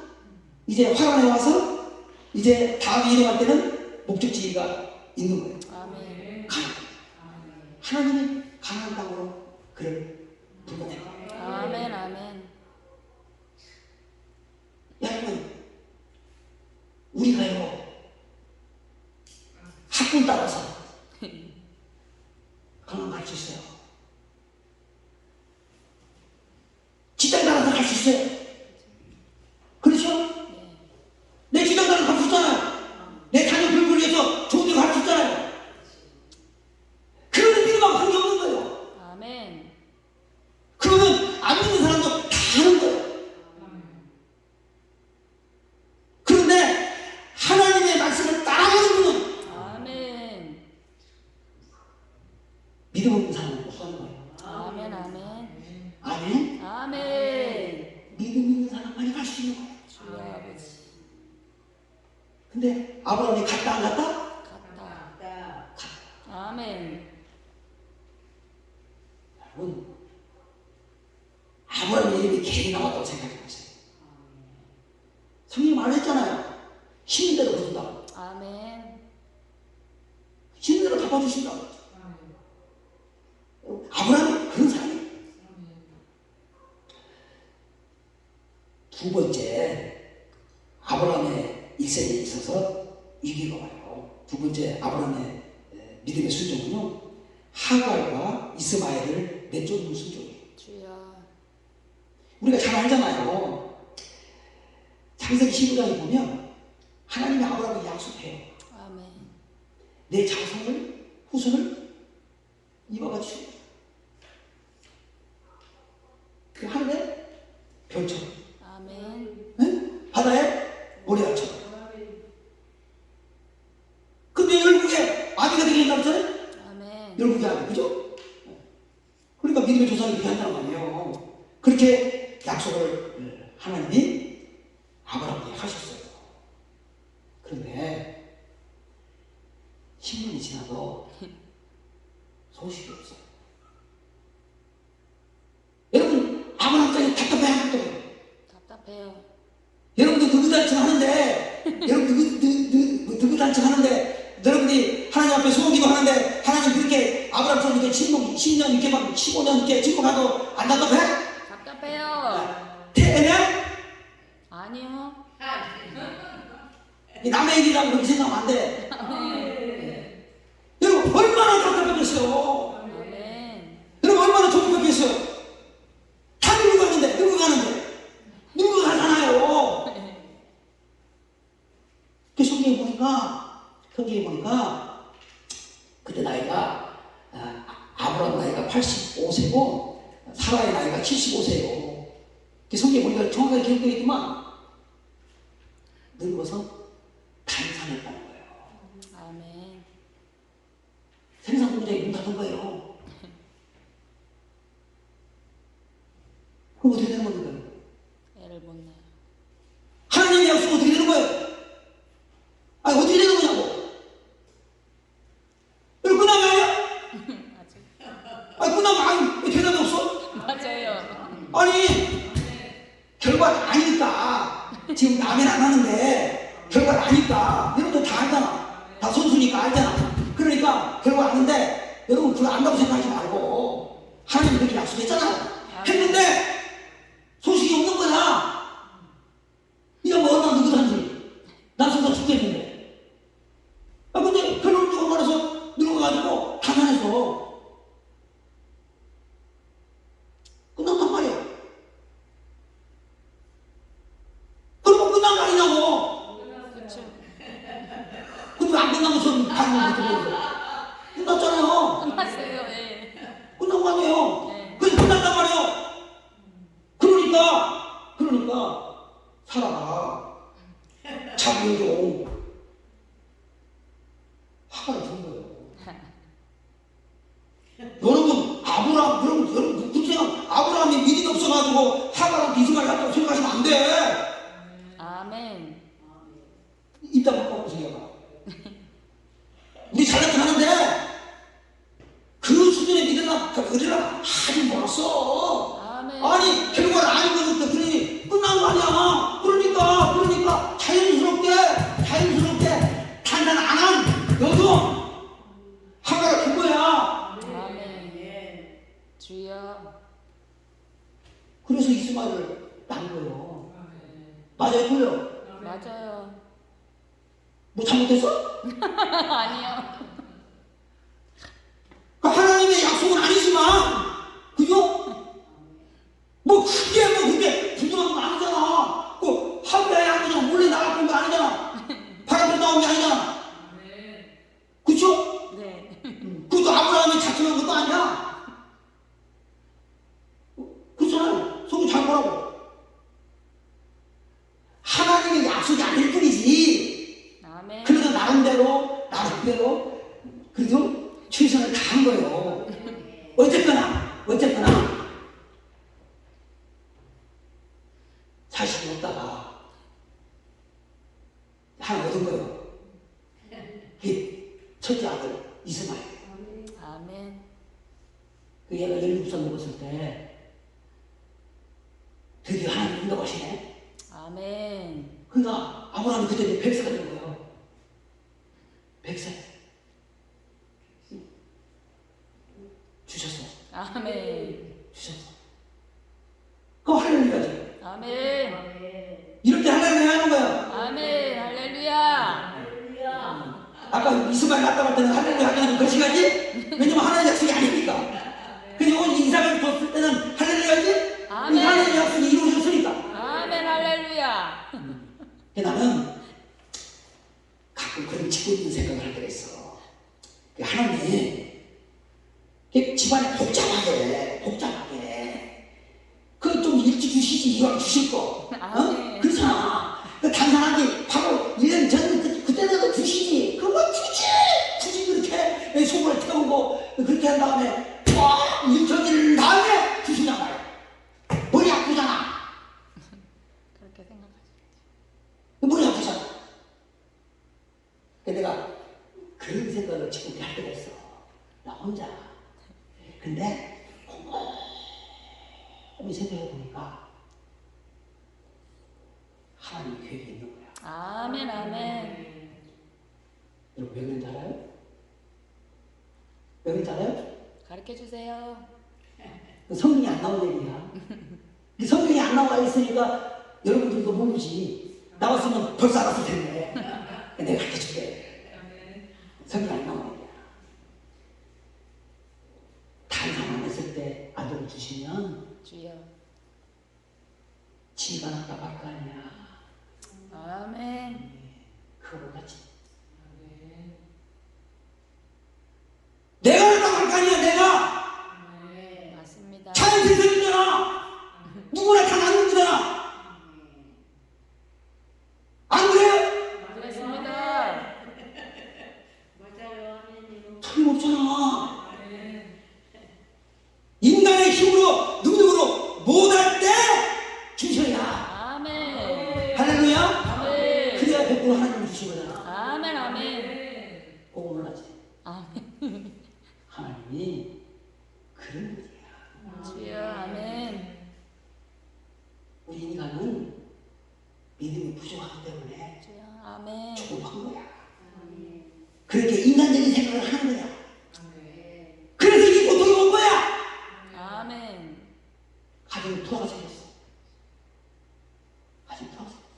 이제 화란에 와서 이제 다음 이동할 때는 목적지가 있는 거예요. 아멘. 하나님의 가나안 땅으로 그를 불러낸 거예요. 아멘. 아멘. 여러분 우리가요 학군 따라서 가나안 갈 수 있어요. 직장 따라서 갈 수 있어요. 그렇죠? 내 직장 따라서 갈 수 있잖아요. 내 자녀 교육을 위해서 좋은 데 갈 수 있잖아요. 그거는 믿음하고 관계없는 거예요. 아멘. 그거는 안 믿는 사람도 다 하는 거예요. 그런데 하나님의 말씀을 따라가는 분은 아멘. 믿음 없는 사람은 못 사는 거예요. 아멘. 아멘. 아멘? 아멘. 믿음 있는 사람만이 갈 수 있는 거예요. 주여 아버지. 근데 아브라함이 갔다 안 갔다? 갔다. 아멘. 여러분 아브라함의 이름이 괜히 나왔다고 생각해 보세요. 성경이 말했잖아요. 힘든 대로 거둔다고. 아멘. 힘든 대로 갚아주신다고. 아브라함은 그런 사람이에요. 두 번째 아브라함의 일생에 있어서 위기가 와요. 두 번째 아브라함의 믿음의 순종은요. 하갈과 이스마엘을 내쫓는 순종이에요. 주여. 우리가 잘 알잖아요. 창세기 15장에 보면 하나님이 아브라함에게 약속해요. 아멘. 내 자손을 후손을 이와 같이 그 하늘의 별처럼, 아멘. 네? 바다의 모래알처럼. 근데 열국의 아비가 되게 된다고 했잖아요. 아멘. 열국의 아비, 그죠? 그러니까 믿음의 조상이 되게 한다는 말이에요. 그렇게 약속을 하나님이 아브라함에게 하셨어요. 그런데 10년이 지나도 소식이 없어요. 여러분, 아브라함 땅이 답답해요. 답답해요. 여러분도 느긋한척 하는데, 여러분 느긋한척 하는데, 여러분이 하나님 앞에 소원기도 하는데, 하나님 그렇게 아브라함처럼 이렇게 침묵, 10년 이렇게 막 15년 이렇게 침묵하고 안 답답해? 답답해요. 태냐? 아니요. 남의 일이라고 그렇게 생각하면 안 돼. 여러분, 얼마나 답답했겠어요. 아멘. 여러분, 얼마나 조급했겠어요. 다 늙어가는데, 늙어가잖아요. 그 성경에 보니까, 그때 나이가, 아브라함 나이가 85세고, 사라의 나이가 75세예요. 그 성경에 보니까 정확하게 기록되어 있지만, 늙어서 단산했다는 거예요. 아멘. 생산 공장에 문 닫은 거예요. 그럼 어떻게 되는 겁니까? 애를 못 낳아요. 하나님의 약속은 어떻게 되는 거예요? 아니, 어떻게 되는 거냐고. 이거 끝난 거 아니야? 아직. 아니, 끝난 거 아니, 왜 대답이 없어? 맞아요. 아니, 결과가 아니니까. 지금 남은 안 하는데, 결과가 아니까. 여러분들 다 알잖아. 다 선수니까 알잖아. 그러니까, 결과 아는데, 여러분 그거 안다고 생각하지 말고, 하나님이 그렇게 약속했잖아요. 했는데, 소식이 없는 거야. 이거 뭐 얼마나 느긋한지. 난 순간 죽겠는데. 근데 별로 조금 말해서 늙어가지고 가난해서 끝났단 말이야. 그러면 끝난 거 아니냐고. 그렇죠. 근데 왜 안 끝난 것처럼 반응을 해주고 끝났잖아요. 끝났어요. 예. 끝난 거 아니에요. 네. 그래서 끝났단 말이에요. 그러니까 사라가 자기 여종 하갈을 준 거예요. 여러분 그렇게 아브라함이 믿음이 없어가지고 하갈한테 이스마엘 갖다고 생각하시면 안 돼. 아멘. 이따 바꿔 보세요. 우리 잘났긴 하는데 그 수준의 믿음은 그리라 하지 말았어. 아멘. 아니 결과를 아는 거니까 그러니 끝난 거 아니야. 그러니까 자연스럽게 단단 안 한 여종 하갈을 준 거야. 아멘. 주여. 그래서 이스마엘을 낳은 거예요. 맞아요, 틀려? 맞아요. 뭐 잘못했어? 아니요. 그 하나님의 약속은 아니지만, 그죠? 뭐 그게 부정한 거 아니잖아. 그 하루에 아니잖아. 몰래 나갔던 거 아니잖아. 바람으로 나온 게 아니잖아. 그죠? 네. 그것도 아브라함이 작정한 것도 아니야. 그렇잖아요. 속이 잘 보라고. 하나님의 약속이 아닐 뿐이지. 아멘. 그래도 나름대로 그래도 최선을 다한 거예요. 어쨌거나 자신이 없다가 하나 얻은 거예요. 그 첫째 아들 이스마엘. 아멘. 그 얘가 17살 먹었을 때 드디어 하나님 믿는다고 하시네. 아멘. 그러니까 아브라함이 그때 100세가 된 거예요. 100세. 주셨어. 아멘. 주셨어. 그거 할렐루야지. 아멘. 이럴 때 할렐루야 하는 거야. 아멘. 할렐루야. 아까 이스마엘 낳았다 할 때는 할렐루야 하는 그 시간이? 왜냐면 하나님 약속이 하나님 집안에 복잡하게 그 좀 일찍 주시지 이왕 주실 거 그렇잖아. 그 단순하게 바로 1년 전 그때라도 주시지. 그거 굳이 그렇게 속을 태우고 그렇게 한 다음에 일처리를 다음에 주시냐 말이야. 머리 아프잖아. 그렇게 생각하죠. 머리 아프잖아. 내가 그런 생각을 지금 할 때가 있어. 나 혼자. 근데 곰곰이 생각해 보니까 하나님 계획이 있는 거야. 아멘, 아멘. 여러분 왜 그런지 알아요? 왜 그런지 알아요? 가르쳐 주세요. 성경이 안 나온 얘기야. 성경이 안 나와 있으니까 여러분들도 모르지. 나왔으면 벌써 알았을 텐데. 내가 가르쳐 줄게. 성경이 안 나온 얘기야. 단상 안 했을 때 아들을 주시면 주여. 지가 나갈 거 아니야. 아멘. 그걸 같이. 내가 나갈 거 아니야, 내가. 맞습니다. 자연생성이잖아. 누구나 다 나는 거잖아. 안 그래요? 그렇습니다. 맞아요. 아멘이요. 틀림없잖아. 인간의 힘으로, 능력으로 못할 때 주셔야. 아멘. 할렐루야? 아멘. 그래야 백으로 하나님 주신 거잖아. 아멘, 아멘. 그거 몰랐지. 아멘. 하나님이 그런 분이야. 주여, 아멘. 우리 인간은 믿음이 부족하기 때문에 주여, 아멘. 조급한 거야. 그렇게 인간적인 생각을 하는 거야. 그래서 이 고통이 온 거야. 아멘. 가정이 돌아가 생겼어. 가정이 돌아가 생겼어.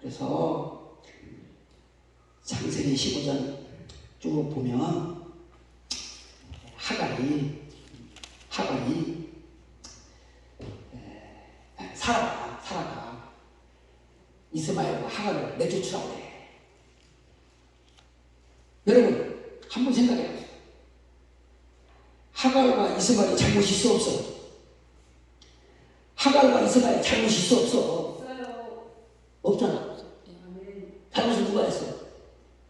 그래서 창세기 15장 쭉 보면 하갈이 사라가 이스마엘과 하갈을 내쫓으라고 해. 여러분 한번 생각해 보세요. 하갈과 이스마엘이 잘못이 있어 없어? 하갈과 이스마엘이 잘못이 있어 없어? 없잖아. 잘못을 누가 했어?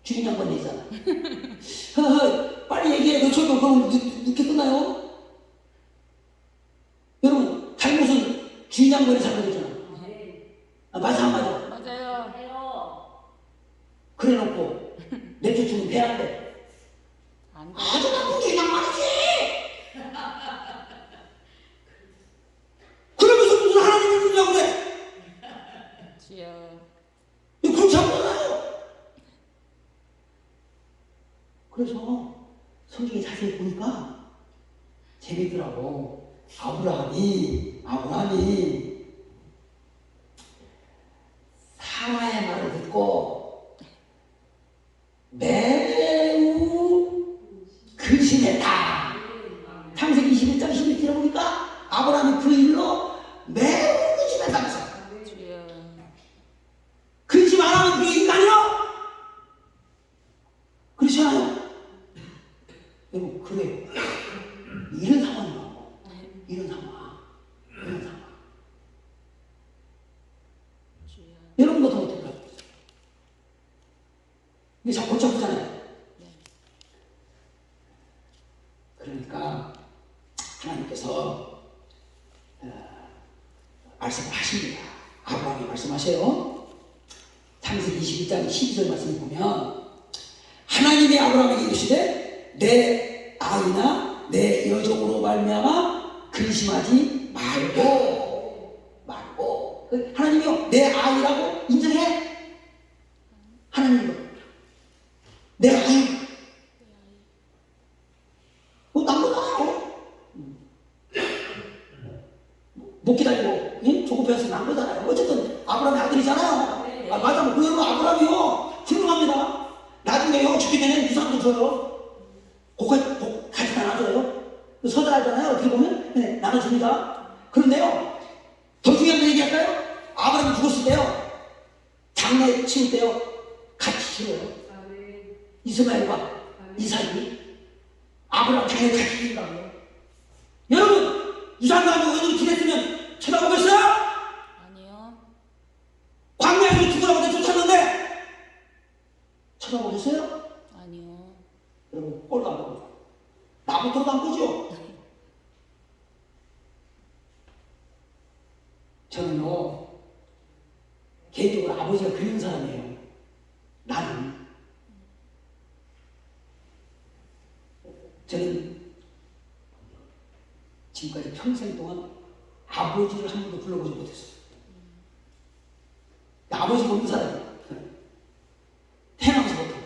주인 양반이 있잖아. 빨리 얘기해. 저도 그럼 늦게 끝나요? 여러분 잘못은 주인 양반이 잘못했잖아. 맞아 안 맞아? 맞아요. 그래 놓고 내쫓으면 돼 안 돼? 안 돼. 아주 나쁜 주인 양반이지. 그러면서 무슨 하나님을 믿냐고 그래? 주여. 그렇지 않잖아요. 그래서 성경에 자세히 보니까 재밌더라고. 아브라함이 사라의 말을 듣고 매우 근심했다. 창세기 21장 11절에 보니까 아브라함이 그 일로 매우 근심했다면서. 주여. 근심 안 하면 그게 인간이요? 그렇지 않아요? 여러분 그래요. 이런 상황이라고. 이런 상황. 주여. 여러분 것도 어떨까? 이게 자꾸 골치 아프잖아요. 그러니까 하나님께서 말씀을 하십니다. 아브라함이 말씀하세요. 창세기 22장 12절 말씀을 보면 하나님이 아브라함에게 이르시되 내 아이나 내 여종으로 말미암아 근심하지 말고 하나님이요 내 아이라고 인정해. 하나님이요 내 아이 남거잖아요. 못 기다리고 조급해서 남거잖아요. 어쨌든 아브라함의 아들이잖아요. 맞아. 그 여러분 아브라함이요 훌륭합니다. 나중에요 죽기 전에 그 사람도 줘요. 같이 나눠줘요. 서자하잖아요. 어떻게 보면 나눠줍니다. 그런데요 더 중요한 거 얘기할까요? 아브라함이 죽었을 때요 장례 치울 때요 같이 치워요. 이스마엘과 이삭이 아브라함 장에 같이 죽인다고요. 여러분, 유산가지고 은혜를 지냈으면 쳐다보겠어요? 아니요. 광야에서 죽으라고 내쫓았는데 쳐다보겠어요? 아니요. 여러분, 꼴도 안 보고 나부터도 안 보죠? 저는요, 개인적으로 아버지가 그리운 사람이에요. 나는. 저는 지금까지 평생 동안 아버지를 한 번도 불러보지 못했어요. 아버지가 없는 사람이에요. 태어나서부터.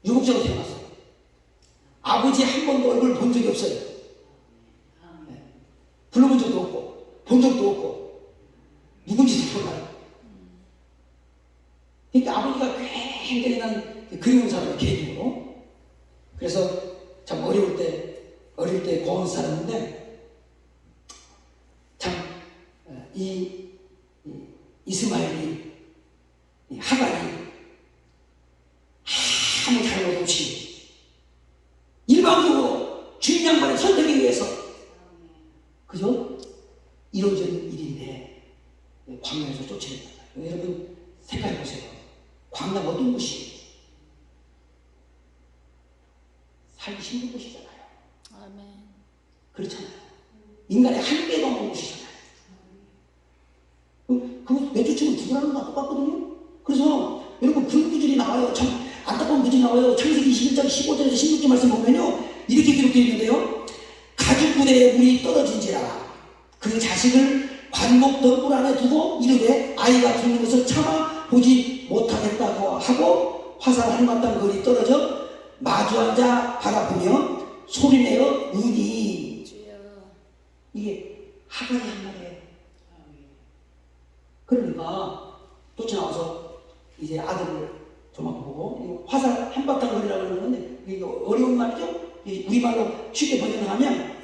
유목적으로 태어났어요. 아버지 한 번도 얼굴 본 적이 없어요. 네. 불러본 적도 없고, 본 적도 없고, 누군지도 몰라요. 그러니까 아버지가 굉장히 난 그리운 사람이에요, 개인적으로. 그래서 참 어릴 때 공원 살았는데, 참, 이스마엘이, 하갈이 아무 잘못 없이 일방적으로 주인 양반의 선택에 의해서 그죠? 이루어진 일인데 광야에서 쫓아냈다. 여러분 생각해 보세요. 광야가 어떤 곳이에요? 살기 힘든 곳이잖아요. 아멘. 그렇잖아요. 인간의 한계가 없는 곳이잖아요. 그거 내쫓으면 죽으라는 거랑 똑같거든요. 그래서 여러분 그런 구절이 나와요. 참 안타까운 구절이 나와요. 창세기 21장 15절에서 16절 말씀 보면요, 이렇게 기록되어 있는데요. 가죽 부대에 물이 떨어진지라 그 자식을 관목 덕불 안에 두고 이르되 아이가 죽는 것을 참아 보지 못하겠다고 하고 화살 한 마땅 거리 떨어져 마주 앉아 바라보며 소리내어 우니. 주여. 이게 하갈이 한 말이에요. 그러니까 쫓아나와서 이제 아들을 조만 보고, 화살 한바탕 거리라고 그러는데 이게 어려운 말이죠. 우리말로 쉽게 번역하면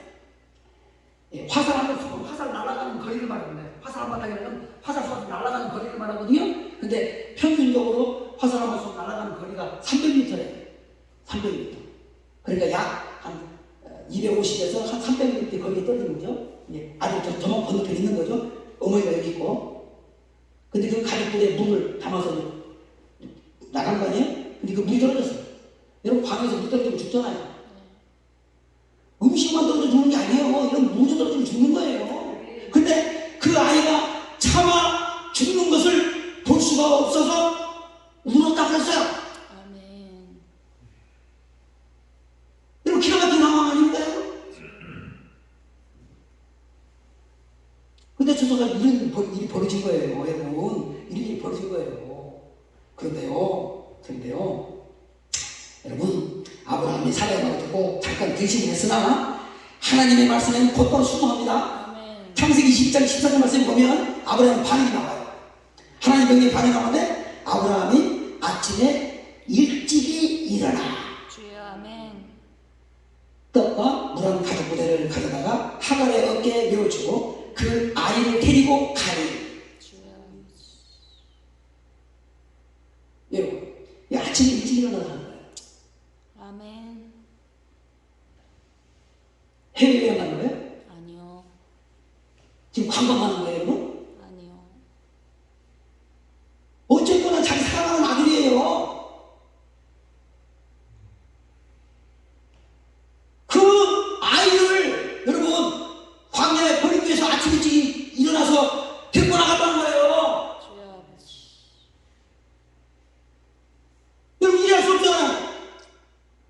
화살 화살 날아가는 거리를 말하는데, 화살 한바탕이라는 화살 쏘서 날아가는 거리를 말하거든요. 근데 평균적으로 화살 한번 쏘서 날아가는 거리가 300m래요. 300m. 그러니까 약 한 250에서 한 300m 거리에 떨어지는 거죠. 아들 저만 건너편 있는 거죠. 어머니가 여기 있고. 근데 그 가죽불에 물을 담아서 나간 거 아니에요? 근데 그 물이 떨어졌어요. 여러분, 광에서 물 떨어지면 죽잖아요. 음식만 떨어져 죽는 게 아니에요. 이런 물이 떨어지면 죽는 거예요. 근데 그 아이가 차마 죽는 것을 볼 수가 없어서 울었다고 했어요. 아멘. 여러분, 기가 막힌 상황 아닌가요? 근데 저서가 이런 일이 벌어진 거예요, 여러분. 이런 일이 벌어진 거예요. 그런데요, 여러분, 아브라함이 사례의 말을 듣고 잠깐 근심을 했으나 하나님의 말씀에는 곧바로 순종합니다. 아멘. 창세기 20장 14절 말씀에 보면 아브라함 반응이 나와요. 하나님 명령에 반응이 나오는데 아브라함이 아침에 일찍이 일어나 주여. 아멘. 떡과 물 한 가죽 부대를 가져다가 하갈의 어깨에 메워주고 그 아이를 데리고 가니. 주여. 여러분, 이 아침에 일찍 일어나서 하는 거예요. 아멘. 해외여행 가는 거예요? 아니요. 지금 관광하는 거예요, 여러분? 아니요. 어쨌거나 자기 사랑하는 아들이에요. 그 아이를 여러분 광야에 버리기 위해서 아침 일찍 일어나서 데리고 나갔다는 거예요. 주여 아버지. 여러분, 이해할 수 없잖아요.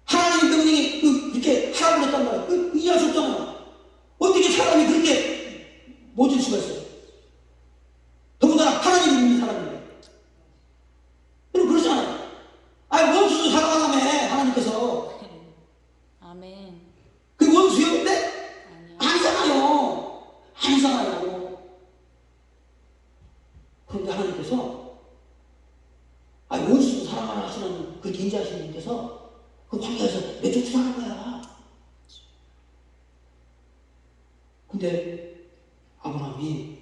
하나님 명령이 이렇게 하라고 그랬단 말이에요. 이해할 수 없잖아요. 어떻게 사람이 그렇게 모질 수가 있어요? 더군다나 하나님 믿는 사람인데. 여러분, 그렇잖아요. 아니, 원수도 사랑하다며, 하나님께서. 아멘. 그 원수였는데? 아니요. 아니잖아요. 아니잖아요. 그런데 하나님께서, 아니, 원수도 사랑하라 하시는 그 인자하신 분께서 그 광야에서 내쫓으라는 거야. 근데 아브라함이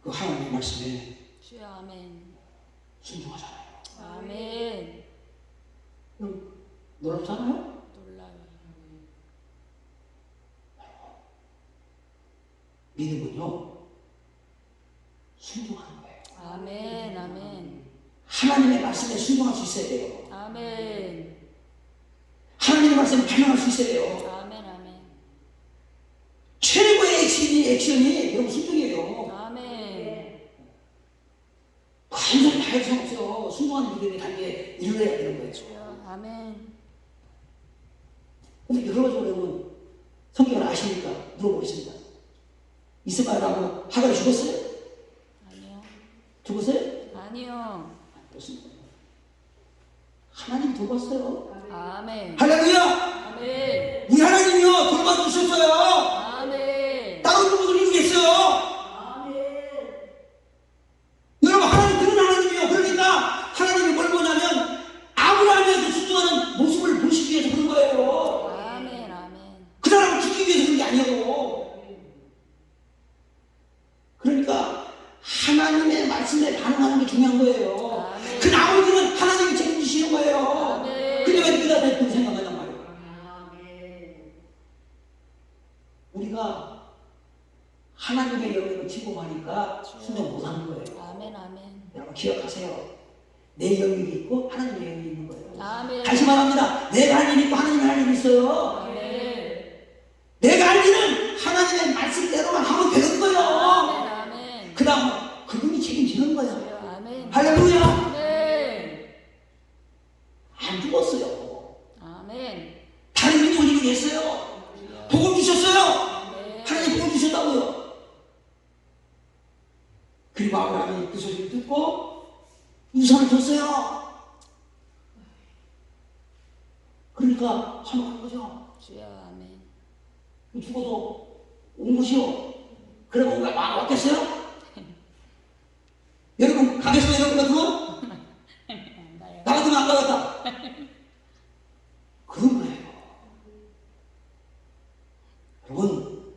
그 하나님의 말씀에 주여. 아멘. 순종하잖아요. 아멘. 놀랍잖아요? 놀라요. 믿음은요, 순종하는 거예요. 아멘. 아멘. 하나님의 말씀에 순종할 수 있어야 돼요. 아멘. 하나님의 말씀에 반응할 수 있어야 돼요. 아멘. 아멘. 최고의 액션이 여러분 순종이에요. 아멘. 완전히 다 할 수는 없어요. 순종하는 믿음의 단계에 이르러야 되는 거예요. 주여. 아멘. 근데 여러 가지 여러분 성경을 아시니까 물어보겠습니다. 이스마엘하고 하갈이 죽었어요? 아니요. 죽었어요? 아니요. 그렇습니다. 하나님 돌봤어요. 아멘. 할렐루야! 아멘. 우리 하나님이요 돌봐주셨어요. 아멘. 다른 누구도 이루겠어요. 여러분 하나님 그런 하나님이요. 그러니까 하나님이 뭘 보냐면 아브라함에게 순종하는 모습을 보시기 위해서 그런 거예요. 아멘. 아멘. 그 사람을 죽이기 위해서 그런 게 아니에요. 그러니까 하나님의 말씀에 반응하는 게 중요한 거예요. 아멘. 그 나머지는 하나님이 책임지시는 거예요. 아멘. 근데 왜 그다 대고 생각한단 말이에요. 우리가 하나님의 영역을 침범하니까 순종 못하는 거예요. 아멘. 아멘. 여러분 기억하세요. 내 영역이 있고 하나님의 영역이 있는 거예요. 아멘. 다시 말합니다. 내가 할 일이 있고 하나님의 할 일이 있어요. 아멘. 내가 할 일은 하나님의 말씀대로만 하면 되는 거예요. 아멘. 아멘. 그 다음 그분이 책임지는 거예요. 주여. 아멘. 할렐루야. 아멘. 안 죽었어요. 아멘. 다른 민족을 이루겠어요. 복을 주셨어요. 네. 하나님 복을 주셨다고요. 그리고 아브라함이 그 소리를 듣고 유산을 줬어요. 그러니까 화목한 거죠. 주여. 아멘. 죽어도 온 것이요. 그래 뭔가 왔겠어요? 여러분 가겠어요? 여러분 같으면? 나 같으면 안 가겠다. 그런 거예요. 여러분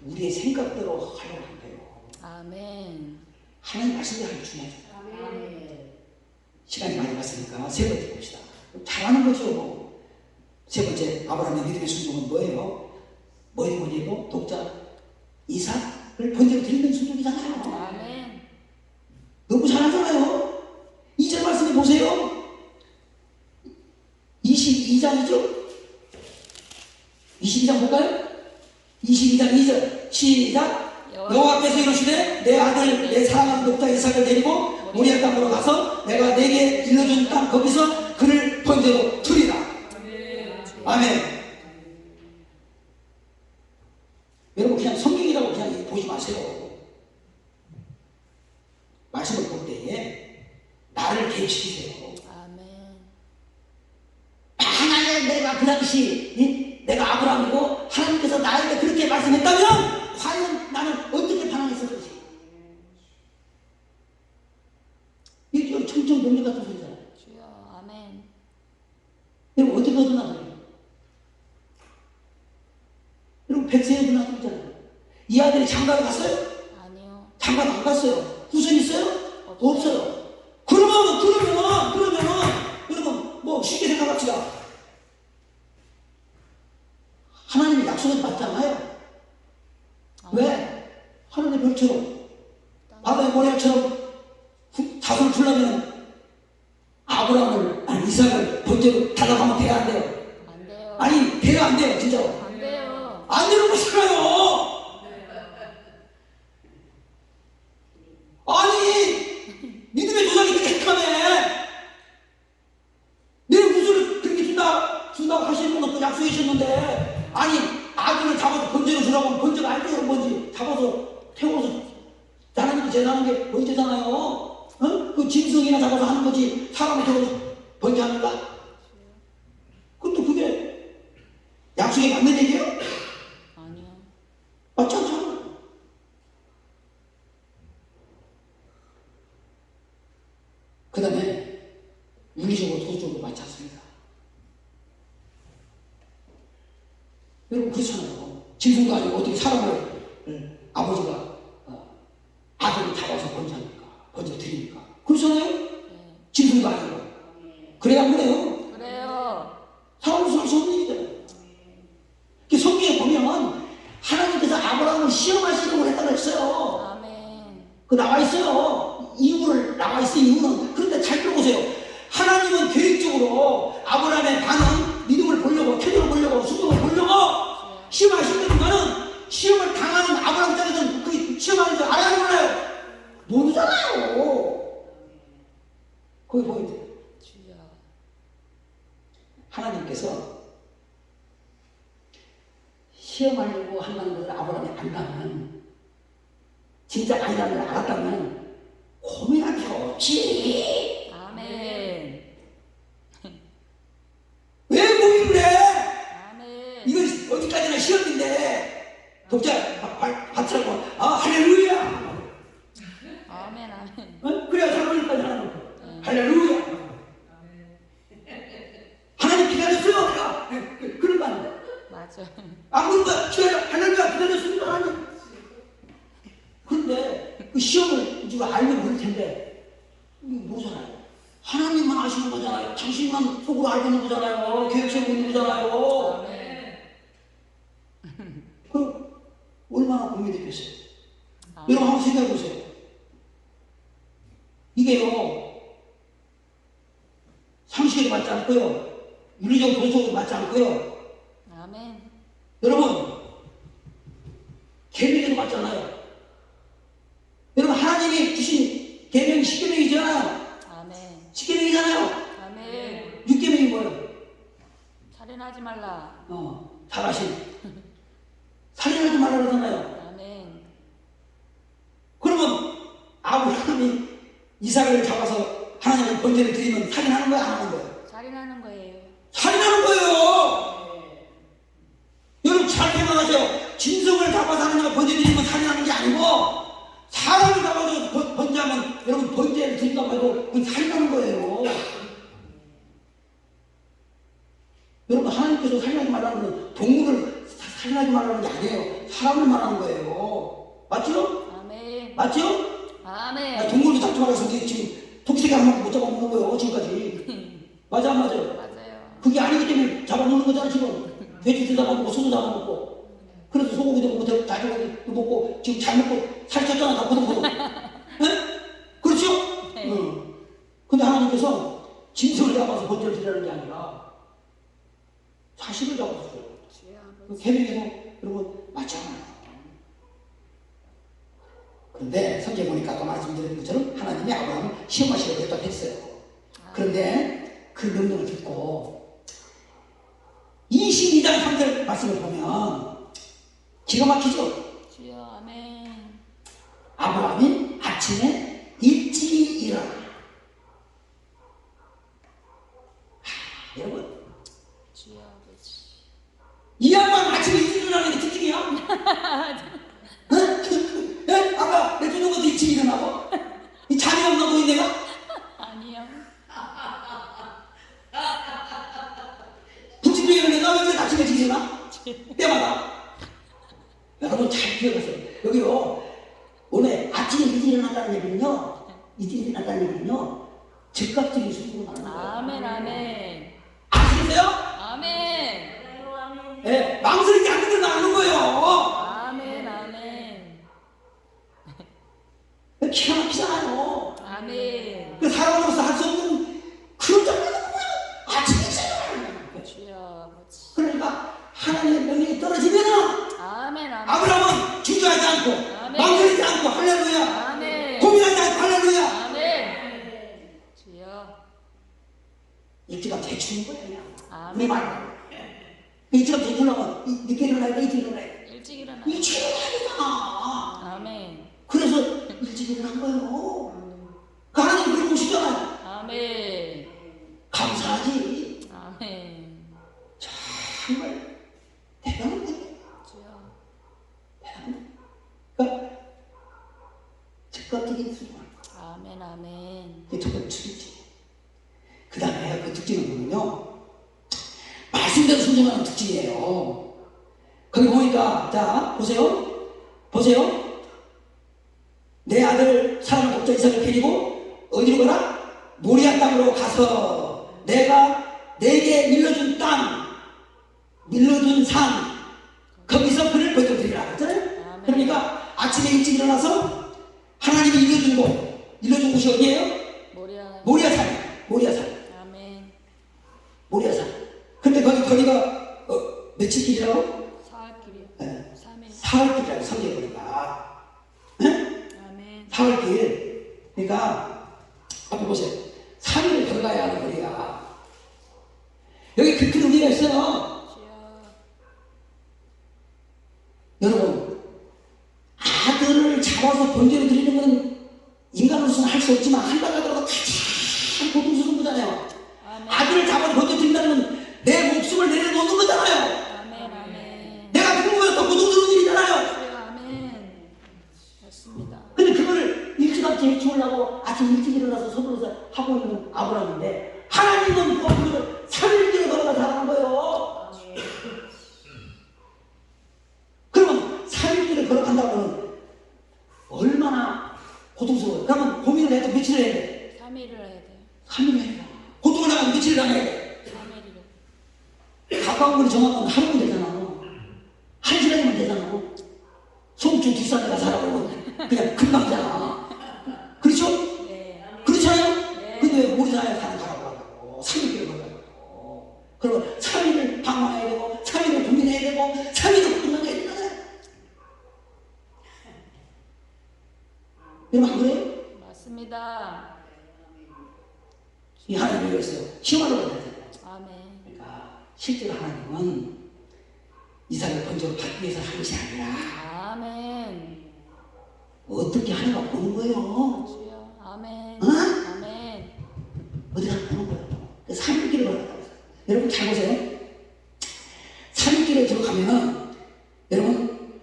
우리의 생각대로 하려고 안 돼요. 아멘. 하나님 말씀대로 하는 게 중요하죠. 시간이 많이 갔으니까 세 번째 봅시다. 잘하는 거죠. 세 번째 아브라함의 믿음의 순종은 뭐예요? 뭐니 해도 독자 이삭을 번제로 드리는 순종이잖아요. 아멘. 너무 잘하잖아요. 2절 말씀해 보세요. 22장이죠? 22장 볼까요? 22장 2절 시작. 여호와께서 이르시되 내 아들 내 사랑하는 독자 이삭을 데리고 모리아 땅으로 가서 내가 내게 일러준 땅 거기서 그를 번제로 드리라. 아멘. 여러분 그냥 성경이라고 그냥 보지 마세요. 말씀을 볼 때에 나를 개입시키세요. 아멘. 만약에 내가 그 당시 내가 아브라함이고 하나님께서 나에게 그렇게 말씀했다면 과연 나는 어떻게 반응했을지. 이게 청정명령 같은 소리잖아요. 주여. 아멘. 여러분 어떻게 얻어나가요? 여러분 백세의 누나 있잖아요. 이 아들이 장가를 갔어요? 아니요. 장가를 안 갔어요. 후손 있어요? 없어요. 그러면 여러분 뭐 쉽게 생각합시다. 하나님의 약속은 맞잖아요. 왜? 하늘의 별처럼 바다의 모래처럼 자손을 주려면 아브라함을 아니 이삭을 번제로 달라가면 돼야 안 돼요? 안 돼요. 아니 돼야 안 돼요 진짜로? 안 돼요. 안 되는 거잖아요. 아니 믿음의 조상이 그렇게 착하네. 내 우주를 그렇게 준다고 하시는 것도 약속해 주셨는데 아니 아들을 잡아서 번제로 주라고 하면 번제가 안 돼요. 뭔지 잡아서 태워서 하나님이 제사하는 게 번제잖아요. 어? 그 짐승이나 잡아서 하는 거지 사람을 태워서 번제합니까? 그것도 그게 약속에 맞는 얘기예요? 아니요. 맞지 않잖아. 그 다음에 윤리적으로 도덕적으로 맞지 않습니다. 여러분 그렇잖아요. 짐승도 아니고 어떻게 사람을 아버지가 아들을 잡아서 번제합니까? 번제 드립니까? 그렇잖아요. 네. 짐승도 아니고. 그래야 안 그래요? 수 없는 일이잖아요. 성경에 보면 하나님께서 아브라함을 시험하시려고 했다고 했어요. 아멘. 그 나와 있어요. 이유를 나와 있어요. 이유는. 그런데 잘 들어보세요. 하나님은 계획적으로 아브라함의 반응, 믿음을 보려고, 태도를 보려고, 순종을 보려고 시험하시는 시험을 당하는 아브라함 입장에서는 그 시험하는 줄 알아야 몰라요. 모르잖아요. 거기 포인트. 주여. 하나님께서 시험하려고 한다는 것을 아브라함이 안다면, 진짜 아니라는 걸 알았다면 고민할 필요 없지. 아멘. 왜 고민을 해? 아멘. 이거 어디까지나 시험인데 독자 받으라고. 할렐루야. 아멘. 아멘. 그래야 설거지까지 하는 거. 할렐루야. 하나님 기다렸어요. 내가 그런 거 아닌데. 맞아. 안 그런 거야. 할렐루야 기다렸습니다. 하나님. 그런데 그 시험을 이제 알면 모를 텐데 모르잖아요. 하나님만 아시는 거잖아요. 당신만 속으로 알고 있는 거잖아요. 계획 세우고 있는 거잖아요. 아멘. 그 얼마나 고민되겠어요. 아멘. 여러분 한번 생각해 보세요. 이게요 상식에도 맞지 않고요, 윤리적 도덕에도 맞지 않고요. 아멘. 여러분 계명에도 맞잖아요. 여러분 하나님이 주신 계명이 10계명이잖아요. 아멘. 10계명이잖아요. 아멘. 6계명이 뭐예요? 살인하지 말라. 잘하신 살인하지 말라 그러잖아요. 아멘. 그러면 아브라함이 이삭을 잡아서 하나님의 번제를 드리면 살인하는 거야, 안 하는 거야? 살인하는 거예요. 살인하는 거예요. 여러분 잘 생각하세요. 짐승을 잡아서 하나님의 번제 드리면 살인하는 게 아니고, 사람을 잡아서 번제하면 여러분 번제를 드린다고 해도 그건 살인하는 거예요. 여러분 하나님께서 살인하지 말라는 건 동물을 살인하지 말라는 게 아니에요. 사람을 말하는 거예요. 맞죠? 아멘. 맞죠? 아멘. 동물도 잡지 말아서 지금 토끼새끼 한 마리 못 잡아먹는 거예요. 지금까지. 맞아 안 맞아요? 맞아요. 그게 아니기 때문에 잡아먹는 거잖아 지금. 돼지도 잡아먹고 소도 잡아먹고. 그래서 소고기도 먹고 돼지고기도 먹고 지금 잘 먹고 살쪘잖아 다 고동고동. 네? 그렇죠? 네. 근데 하나님께서 짐승을 잡아서 번제를 드리라는 게 아니라 사실을 잡아서 줘요. 그 계명에서 여러분 맞잖아요. 그런데 성경에 보니까 아까 말씀드린 것처럼 하나님이 아브라함을 시험하시려고 했다고 했어요. 그런데 그 명령을 듣고 22장 3절 말씀을 보면 기가 막히죠? 주여. 아멘. 아브라함이 아침에 일찍 일어나. 여러분 주여 아버지. 이 양반 아침에 일찍 일어나는 게 특징이야? 네? 아까 내 주는 것도 일찍 일어나고? 이 잠이 없나 보이 내가? 아니요. 부침개를 내가 왜 아침에 일찍 일어나? 때마다. 여러분 잘 기억하세요. 여기요 오늘 아침에 일찍 일어났다는 얘기는요, 일찍 일어났다는 얘기는요 즉각적인 순종을 하는 거예요. 아멘. 아멘. 아시겠어요? 아멘. 예, 망설이지 않는 건 아는 거예요. 아멘. 아멘. 기가 막히잖아요. 아멘. 그 사람으로서 할 수 없는 그런 장면이 뭐예요? 아침에 일어나는 주여 아버지. 그러니까 하나님의 명령이 떨어지면은 아멘. 아멘. 아브라함은 주저하지 않고 아멘. 망설이지 않고 할렐루야, 아멘. 고민하지 않고 할렐루야. 아멘. 주여. 일찌감 대충인 거예요 그냥. 아멘. 우리 말 일찌감 대충하면 늦게 일어나야 돼, 일찍 일어나야 돼. 일찍 일어나. 일찍 일어나야 되잖아. 아멘. 그래서 일찍 일어난 거예요. 그 하나님 그러고 오시잖아요. 아멘. 감사하지. 아멘. 정말 대단한 거예요. 주여. 대단한 거예요. 그러니까 즉각적인 순종. 아멘. 아멘. 이게 첫 번째 특징. 그 다음에 그 특징을 보면요, 말씀대로 순종하는 특징이에요. 거기 보니까 자 보세요. 내 아들 사랑하는 독자 이삭을 데리고 어디로 가라? 모리아 땅으로 가서 내가 내게 일러준 땅 일러준 산 거기서 그를 거둬들이라 그랬잖아요. 그러니까 아침에 일찍 일어나서 하나님이 일러준 곳이 어디예요? 모리아. 모리아산. 아멘. 모리아산. 근데 거기가 며칠 길이라고? 사흘 길이요. 네. 3일. 사흘 길이라고 3개 거리가. 네? 아멘. 사흘 길. 그러니까 앞에 보세요. 3일을 걸어가야 하는 거리가. 여기 큰 의미가 있어요. 주여. 여러분, 아들을 잡아서 번제로 드리는 건 인간으로서는 할 수 없지만 한다 하더라도 가장 고통스러운 거잖아요. 아멘. 아들을 잡아서 번제로 드린다는 건 내 목숨을 내려놓는 거잖아요. 아멘. 아멘. 내가 죽은 거에 더 고통스러운 일이잖아요. 주여. 아멘. 맞습니다. 근데 그걸 일찌감치 해치우려고 아침 일찍 일어나서 서둘러서 하고 있는 아브라함인데 하나님은 그걸 3일째로 걸어가서 하는 거예요. 그러면 3일째를 걸어간다고 하면 얼마나 고통스러워요. 그러면 고민을 해도 며칠을 해야 돼? 3일을 해야 돼요. 3일을 해야 돼. 고통을 하면 며칠을 해야 돼? 3일이요. 가까운 거리 정하면 하루면 되잖아. 1시간이면 되잖아. 송주 뒷산에가 살아보면 그냥 금방잖아. 그렇죠? 네. 그렇잖아요? 네. 근데 왜 우리나라에 가라고 하고 3일을 걸어가고 그러면 3일을 방황해야 되고 3일을 고민해야 되고 3일을 고민해야 되는 거잖아요. 여러분 안 그래요? 맞습니다. 이 하나님이 그랬어요. 시험하러 그랬잖아요. 아멘. 그러니까 실제로 하나님은 이삭을 번제로 받기 위해서 하는 것이 아니라 아멘. 어떻게 하는가 보는 거예요. 주여. 아멘. 어? 아멘. 어디 가서 보는 거예요. 3일길을 걸어갔다고 했어요. 여러분 잘 보세요. 3일길에 들어가면은 여러분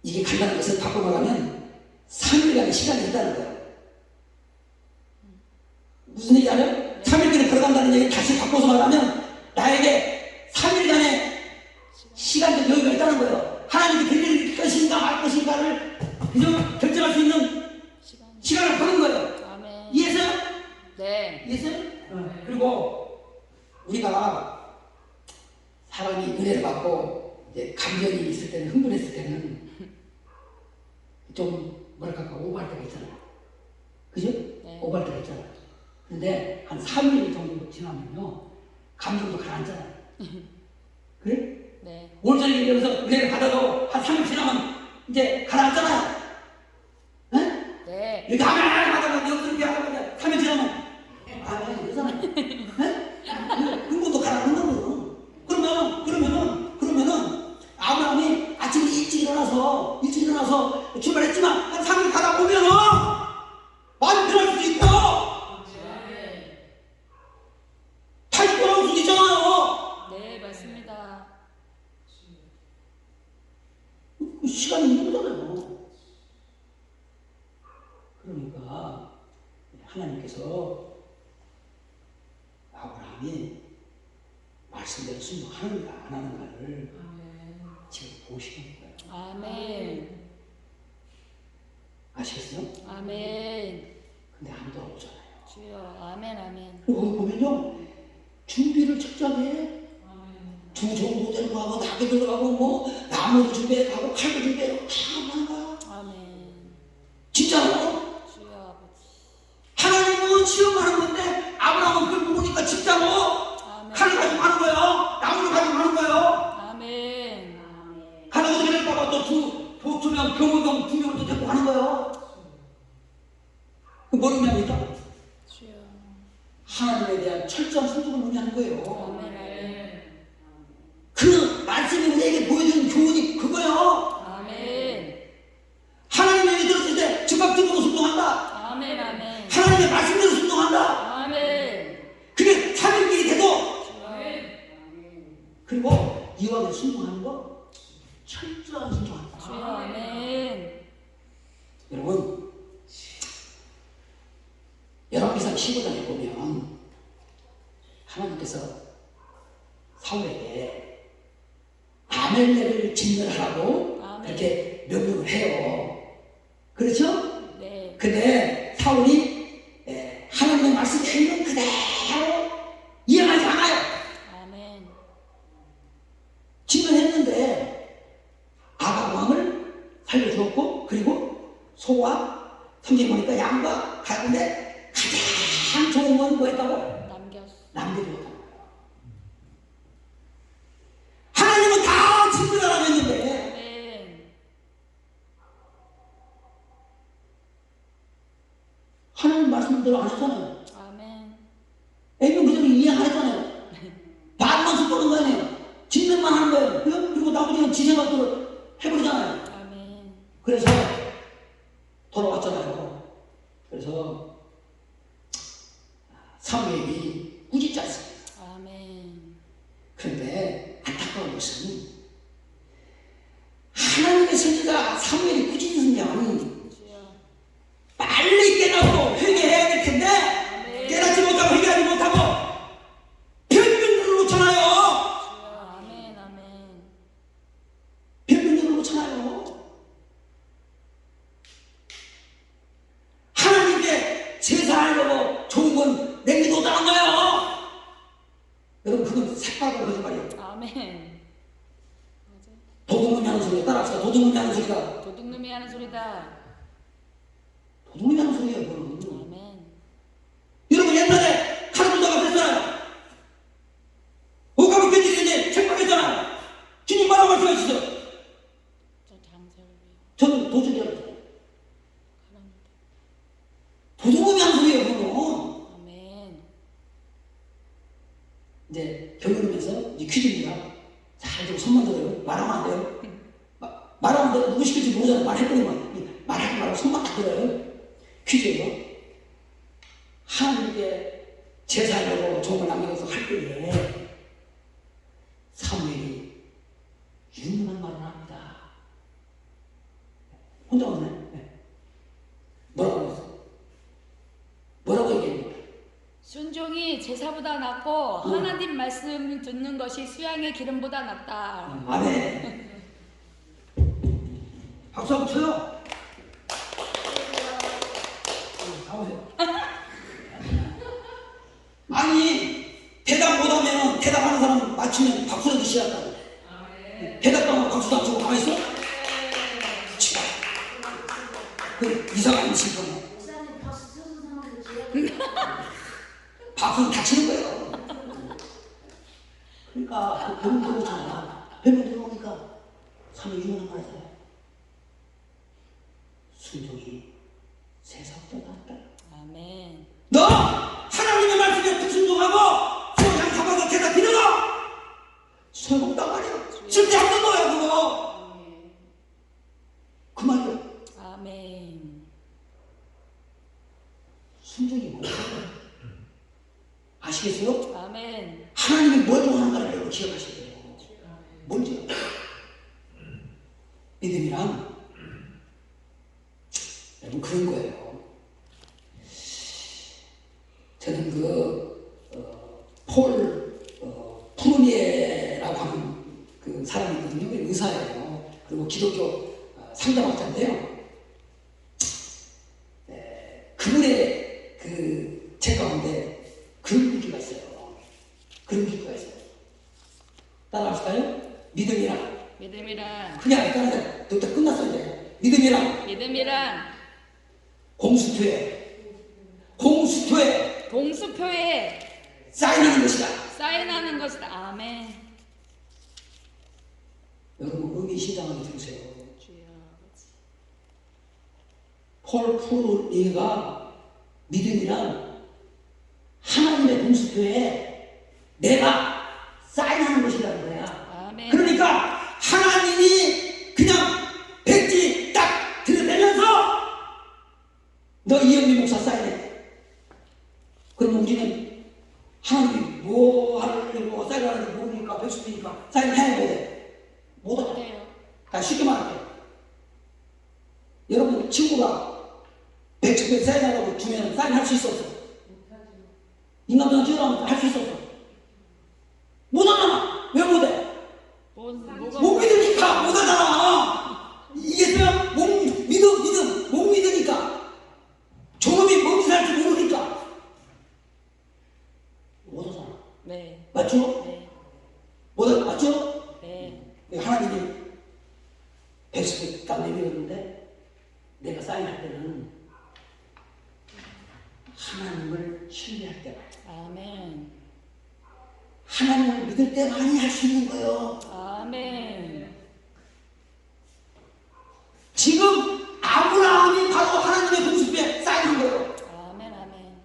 이게 간다는 것을 바꿔 말하면 3일간의 시간이 있다는 거예요. 무슨 얘기 알아요? 3일길을 걸어간다는 얘기를 다시 바꿔서 말하면 나에게 3일간의 시간적 여유가 있다는 거예요. 하나님이 되릴 것인가 말 것인가를 그저 결정할 수 있는 시간을 버는 거예요. 아멘. 이해했어요? 네. 이해했어요? 그리고 우리가 사람이 은혜를 받고 이제 감정이 있을 때는 흥분했을 때는 좀 뭐랄까 오버할 때가 있잖아요. 그죠? 네. 오버할 때가 있잖아요. 근데 한 3일 정도 지나면요 감정도 가라앉잖아요. 그래? 네. 온전히 이러면서 은혜를 받아도 한 3일 지나면 이제 가라앉잖아요. 에? 네. 이렇게 하다가 여기서 이렇게 하다가 3일 지나면 이러잖아요. 흥분도 가라앉는다고요. 그러면은 아브라함이 아침에 일찍 일어나서 출발했지만 한 3일 가다 보면은 많이 변할 수도 있고 다시 돌아올 수도 있잖아요. 네, 맞습니다. 그 시간이 있는 거잖아요. 그러니까 하나님께서 아브라함이 말씀대로 순종하는가 안 하는가를 지금 보시는 거예요. 아멘. 아시겠어요? 아멘. 근데 안 돌아오잖아요. 주여. 아멘. 아멘. 그리고 거기 보면요 준비를 철저하게 두 정도 들어가고 낙이 들어가고 뭐 나무도 준비해가고 칼도 준비해가고 다 하는 거야. 아멘. 진짜로 주여 아버지. 하나님은 시험하는 건데 아브라함은 그걸 모르니까 진짜로 아멘. 칼을 가지고 하는 거예요. 나무를 가지고 하는 거예요. 아멘. 가다가 그럴까봐 또 보초명 경호경 두 명을 또 데리고 가는 거예요. 그 뭐를 의미합니까? 주여. 하나님에 대한 철저한 순종을 의미하는 거예요. 아멘. 아멘. 그 말씀이 우리에게 보여주는 교훈이 그거예요. 아멘. 하나님의 얘기 들었을 때 즉각적으로 순종한다. 아멘. 아멘. 하나님의 말씀대로 순종한다. 아멘. 그게 3일길이 돼도 주여. 그리고 이왕에 순종하는 거 철저한 순종한다. 주여. 아멘. 여러분 열왕기상 15장에 보면 하나님께서 사울에게 아멜렉을 진멸하라고 아멘. 그렇게 명령을 해요. 그렇죠? 네. 근데 사울이 하나님의 말씀에 있는 그대로 이해하지 않아요. 아멘. 소와 성경에 보니까 양과 가운데 가장 좋은 건 뭐였다고? 남겼어. 남겨두었다는 거예요. 하나님은 다 친구라고 했는데 아멘. 하나님 말씀대로 안 했잖아요. 아멘. 애는 그대로 이해 안 했잖아요. 반만 숫보는 거 아니에요. 짓는만 하는 거예요. 그리고 나머지는 지 생각대로 해버리잖아요. 아멘. 그래서 돌아왔잖아요. 그래서 사무엘이 꾸짖지 않습니다. 아멘. 그런데 안타까운 것은 하나님의 선지자 사무엘이 꾸짖으면 주여. 빨리 깨닫고 회개해야 될 텐데 아멘. 깨닫지 못하고 회개하지 못하고 변명들을 놓잖아요. 주여. 아멘. 아멘. 변명들을 놓잖아요. 하나님께 제사하려고 좋은 건 내기도다는 거예요. 여러분 그건 색깔과 거짓말이에요. 아멘. 맞아요. 도둑놈이 하는 소리가 따라합시다. 도둑놈이 하는 소리가 도둑놈이 하는 소리다. 도둑놈이 하는 소리예요. 그건. 아멘. 여러분 옛날에 칼군다가 그랬잖아요. 오가면 견디는데 책망했잖아요. 주님 뭐라고 말씀하시죠? 저 장세를 위해 저는 도둑이라고 했어요. 가랍니다. 도둑놈이 하는 소리예요. 그건. 아멘. 이제 결론이면서 이제 퀴즈입니다. 잘 들고 손만 들어요. 말하면 안 돼요. 말하면 돼요. 누구 시킬지 모르잖아요. 말해버리면 말하지 말고 손만 딱 들어요. 퀴즈예요. 하나님께 제사하려고 종을 남겨서 할 때에 사무엘이 유명한 말을 합니다. 혼자 왔네. 네. 뭐라고 했어요? 뭐라고 얘기합니까? 순종이 제사보다 낫고 하나님 말씀을 듣는 것이 수양의 기름보다 낫다. 아멘. 박수 한번 쳐요. 가보세요. 아니 대답 못하면 대답하는 사람 맞추면 박수를 드시라고. 대답도 안 하고 박수도 안 치고 가만히 있어? 치마. 그 이사가 안 치고 목사님 박수 쳐준 사람들 지금 박수는 다 치는 거예요. 그러니까 그 병 들어오잖아. 병 들어오니까 사람이 유명한 말 하잖아요. 순종이 세상보다 낫다. 아멘. 너 하나님의 말씀에 불순종하고 소양 잡아서 대답하려고 소용없단 말이야. 쓸데없는 거야 그거. 그 말이야. 아멘. 순종이 뭐야? 아시겠어요? 아멘. 하나님이 뭘 좋아하는가를 여러분 기억하셔야 돼요. 뭔지요? 믿음이란 여러분 그런 거예요. 저는 폴 푸르니에라고 하는 그 사람이 있거든요. 의사예요. 그리고 기독교 상담학자인데요. 그분의 그 책 가운데 그런 글귀가 있어요. 그런 글귀가 있어요. 따라하실까요? 믿음이란 믿음이란 그냥 따라하세요. 또 끝났어요 이제. 믿음이란 공수표에 동수표에 사인하는 것이다. 사인하는 것이다. 아멘. 여러분 의미심장하게 들으세요. 주여. 폴 푸르니가 믿음이란 하나님의 공수표에 내가 사인하는 것이라는 거야. 아멘. 그러니까 하나님이 그냥 백지 딱 들여대면서 너 이영민 목사 사인해. 그러면 우리는 하나님이 뭐 하려고 사인하는지 모르니까 백수니까 사인해야 못해. 못해. 돼요. 다 쉽게 말할게. 여러분 친구가 백수에 사인하라고 주면 사인할 수 있어 없어? 인간들은 지어라면 할 수 있어 없어? 못하잖아. 왜 못해? 뭐가 못 믿으니까 못하잖아. 이게 그냥 믿음 못 믿으니까 저놈이 뭔지 살지 모르니까 못하잖아. 네. 맞죠? 네. 못하 맞죠? 네. 하나님이 백수에 딱 내밀었는데 내가 사인할 때 하나님을 믿을 때만이 할 수 있는 거예요. 아멘. 지금 아브라함이 바로 하나님의 공습에 쌓이는 거예요. 아멘. 아멘.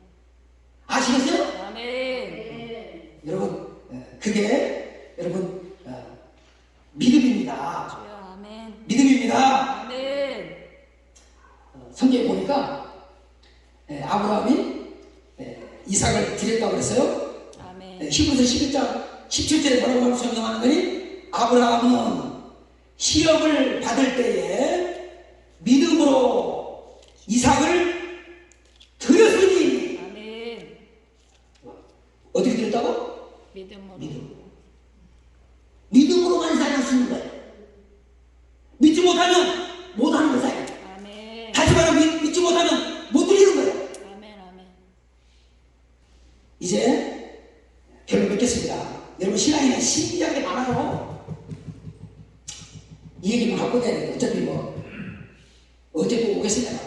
아시겠어요? 아멘. 네. 여러분, 그게 여러분 믿음입니다. 주여 아멘. 믿음입니다. 아멘. 성경에 보니까 아브라함이 이삭을 드렸다고 그랬어요. 아멘. 히브리서 11장 17절에 뭐라고 설명하는 거니? 아브라함은 시험을 받을 때에 믿음으로 이삭을 드렸으니. 아멘. 어떻게 드렸다고? 믿음으로. 믿음으로만 살할 수 있는 거예요. 믿지 못하면 못하는 거예요. 아멘. 다시 말하면 믿지 못하면 못 드리는 거예요. 아멘. 아멘. 이제 결론 맺겠습니다. 여러분 신앙에는 신기한 게 많아요. 이 얘기만 갖고 다녀야 돼요. 어차피 뭐 언제 또 오겠습니까?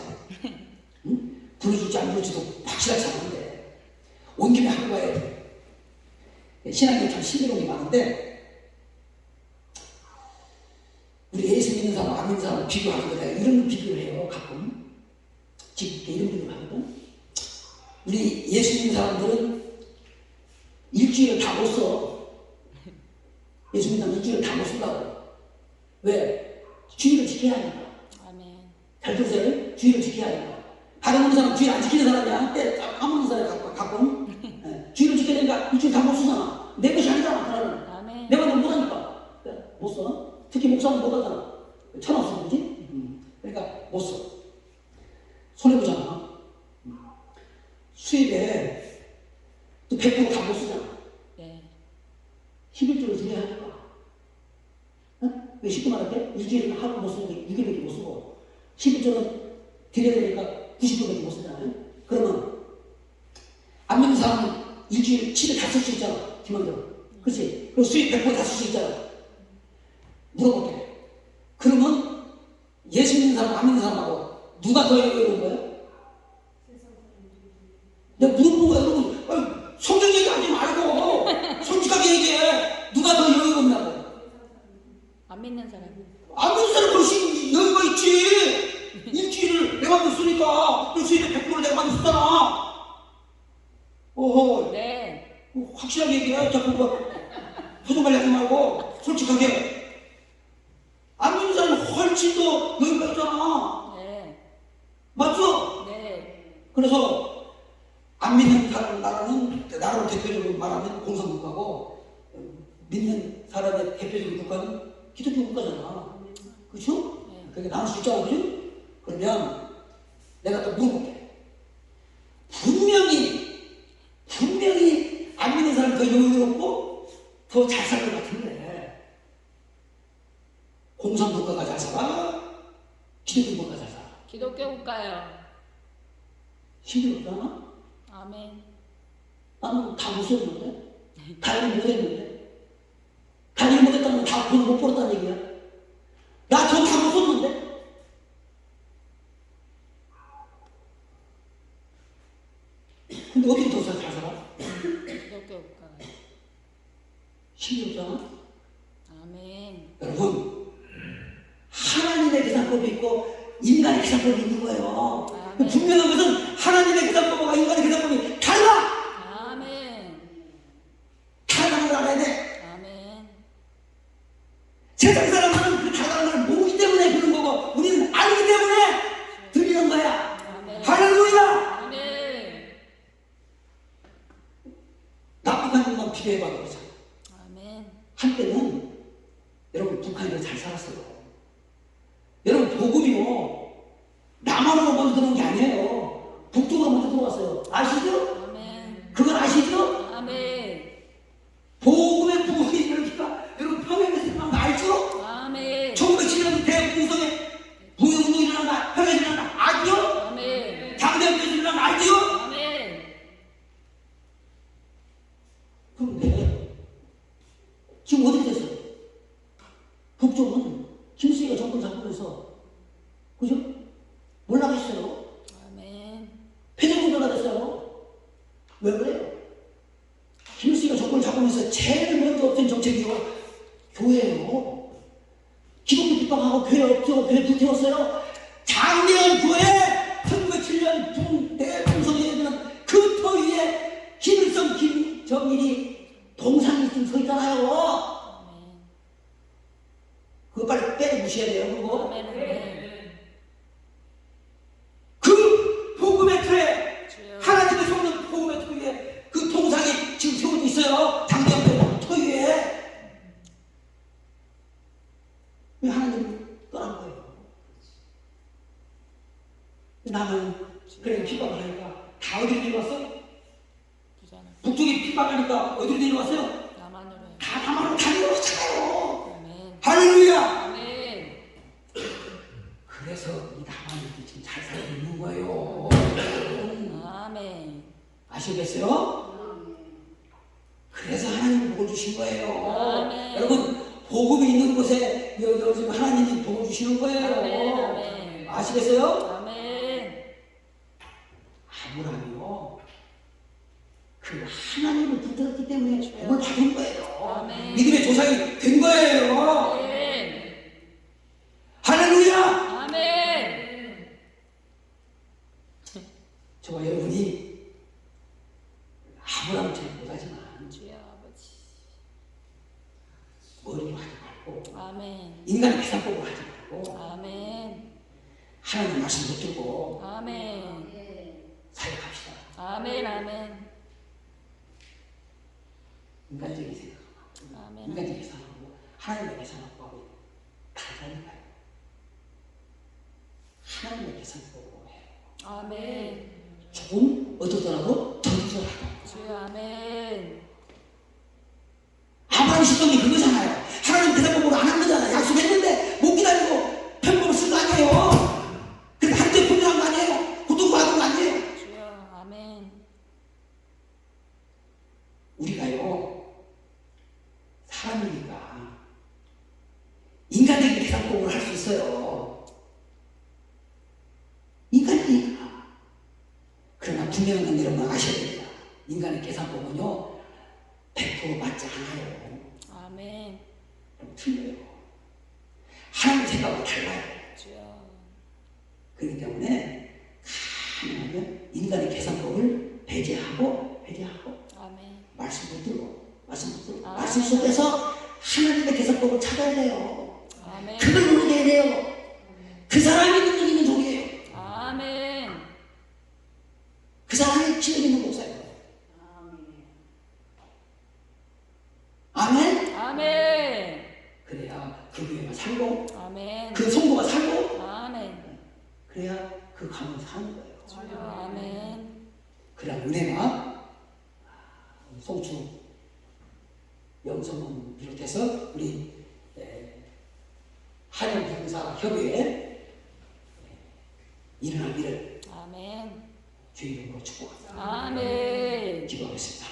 응? 부르줄지 안 부르줄지도 확실하지 않은데 온 김에 하고 가야 돼. 신앙에 참 신비로운 게 많은데 우리 예수 믿는 사람 안 믿는 사람 비교하는 거다. 이런 비교를 해요. 가끔 지금 이런 비교를 하거든. 우리 예수 믿는 사람들은 일주일을 다 못 써. 예수 믿는 사람은 일주일을 다 못 쓴다고. 왜? 주의를 지켜야 하니까. 아멘. 잘 들으세요? 주의를 지켜야 하니까. 다른 어느 사람 주의 안 지키는 사람이야. 때 까먹는 사람이 가끔. 주의를 지켜야 되니까 일주일 다 못 쓰잖아. 내 것이 아니잖아. 그러면. 아멘. 내가 너 못하니까. 못 써. 특히 목사는 못하잖아. 천원 쓰는 거지? 그러니까 못 써. 손해보잖아. 수입에 또 100%다 못 쓰잖아. 네. 11조를 드려야 하니까. 응? 왜 쉽게 말할게? 일주일에 하루 못 쓰는 게 6일밖에 못 쓰고 11조는 드려야 되니까 90%밖에 못 쓰잖아요. 그러면 안 믿는 사람은 일주일에 7일 다 쓸 수 있잖아. 기만대로. 그렇지? 그리고 수입 100%다 쓸 수 있잖아. 물어볼게. 그러면 예수 믿는 사람, 안 믿는 사람하고 누가 더 여유로운 거야? 내가 물어본 거야, 여러분. 성경 얘기하지 말고 솔직하게 얘기해. 누가 더 여유롭냐고. 안 믿는 사람. 안 믿는 사람은 훨씬 여유가 있지. 일주일을 내가 못 쓰니까 그 수입의 100%를 내가 많이 쓰잖아. 오호. 네. 확실하게 얘기해. 자꾸 뭐 표정 관리하지 말고 솔직하게. 안 믿는 사람은 훨씬 더 여유가 있잖아. 네. 맞죠? 네. 그래서 안 믿는 사람 나라로 대표적으로 말하면 공산국가고 믿는 사람의 대표적인 국가는 기독교 국가잖아. 그렇죠? 네. 그게 나눌 수 있잖아. 그죠? 그러면 내가 또 물어볼게. 분명히 안 믿는 사람이 더 여유롭고 더 잘 살 것 같은데 공산국가가 잘 살아? 기독교 국가가 잘 살아? 기독교 국가요. 힘들었잖아? 아멘. 나는 다 못 썼는데? 다 일 못했는데? 다 일 못했다는 건 다 돈 못 벌었다는 얘기야? 나 돈 다 못 썼는데? 근데 어떻게 더 잘 살아? 기독교 국가. 힘들었잖아? 아멘. 여러분, 하나님의 계산법이 있고 인간의 계산법이 있는 거예요. 아멘. 분명한 것은 하나님의 계산법과 인간의 계산법이 달라! 아멘. 다르다는 걸 알아야 돼. 아멘. 세상 사람들은 그 다르다는 걸 모르기 때문에 그런 거고 우리는 알기 때문에 드리는 거야. 아멘. 할렐루야! 아멘. 나쁜 것만 비교해봐 그러자. 아멘. 한때는 여러분 북한이 잘 살았어요. 여러분 복음이요 남한으로 먼저 들어온 게 아니에요. 북쪽으로 먼저 들어왔어요. 아시죠? 아멘. 그건 아시죠? 아멘. 복음의 부흥이 일으키니까 여러분 평양에서 일어난 거 알죠? 아멘. 1907년 대북공성에 부흥운동이 일어난다. 평양에서 일어난다. 알죠? 아멘. 장대학교에서 일어난 거 알죠? 아멘. 그런데 지금 어떻게 됐어요? 북쪽은 김수희가 정권 잡으면서 그죠? 올라가셨어요. 아멘. 패전국가가 됐어요. 왜 그래요? 김수희가 정권을 잡고 바꾸면서 제일 먼저 없앤 정책이요 교회예요. 기독교 핍박하고 교회 없애고 교회 불태웠어요. 작년 9회 1907년 대통성회에 되는 그 터 위에 김일성, 김정일이 동상이 지금 서 있잖아요. 아멘. 그거 빨리 빼고 무시해야 돼요. 그거. 아멘. 아멘. 그 복음의 틀에 주여. 하나님의 성령 복음의 틀 위에 그 동상이 지금 세워져 있어요. 작년 터 위에. 왜 하나님 떠난 거예요? 남은 그렇게 핍박을 하니까 다 어디로 내려왔어? 부자는 북쪽이 핍박하니까 어디로 내려왔어요? 나만으로 해. 다 남한으로 다 내려왔잖아요. 아멘. 할렐루야! 아멘. 그래서 이 남한이 지금 잘 살고 있는 거예요. 아멘. 아시겠어요? 그래서 하나님이 복을 주신 거예요. 아멘. 여러분 복음이 있는 곳에 요즘 하나님이 복을 주시는 거예요. 아멘. 아멘. 아시겠어요? 아멘. 아브라함이요. 그 하나님을 붙들었기 때문에 복을 받은 거예요. 아멘. 믿음의 조상이 된 거예요. 아멘. 할렐루야! 아멘. 저와 여러분이 아브라함처럼 못하지만 주여 아버지. 머리로 하지 말고 아멘. 인간의 계산법으로 하지 말고 아멘. 하나님 말씀 붙들고 아멘. 사역합시다. 아멘. 아멘. 인간적인 생각하고 아멘. 인간적인 계산하고 하나님의 계산하고 다르니까요. 하나님의 계산법으로 해요. 아멘. 조금 어떻더라도 정직하다. 주여 아멘. 아브라함 시점이 그거잖아요. 하나님 계산법으로 안 한 거잖아요. 약속했는데 못 기다리고 편법을 쓴 거 아니에요. 그래서 한때 분명한 거 아니에요. 고통받은 거 아니에요. 주여 아멘. 우리가요 사람이니까 인간적인 계산법으로 할 수 있어요. 인간이니까. 그러나 분명한 건 여러분 아셔야 됩니다. 인간의 계산법은요 100% 맞지 않아요. 아멘. 틀려요. 하나님 생각과 달라요. 주여. 그렇기 때문에 가능하면 인간의 계산법을 배제하고 아멘. 말씀 붙들고 아멘. 말씀 속에서 하나님의 계산법을 찾아야 돼요. 아멘. 그걸 누려야 돼요. 그 사람이 능력 있는 종이에요. 아멘. 그 사람이 지력 있는 목사예요. 아멘. 아멘. 그래야 그 교회가 살고 아멘. 그 성도가 살고 아멘. 그래야 그 가문 사는 거예요. 주여 아멘. 그래야 은혜가 송추 영성을 비롯해서 우리 한영봉사 협의회 일어나기를 아멘. 주의 이름으로 축복합니다. 아멘. 기도하겠습니다.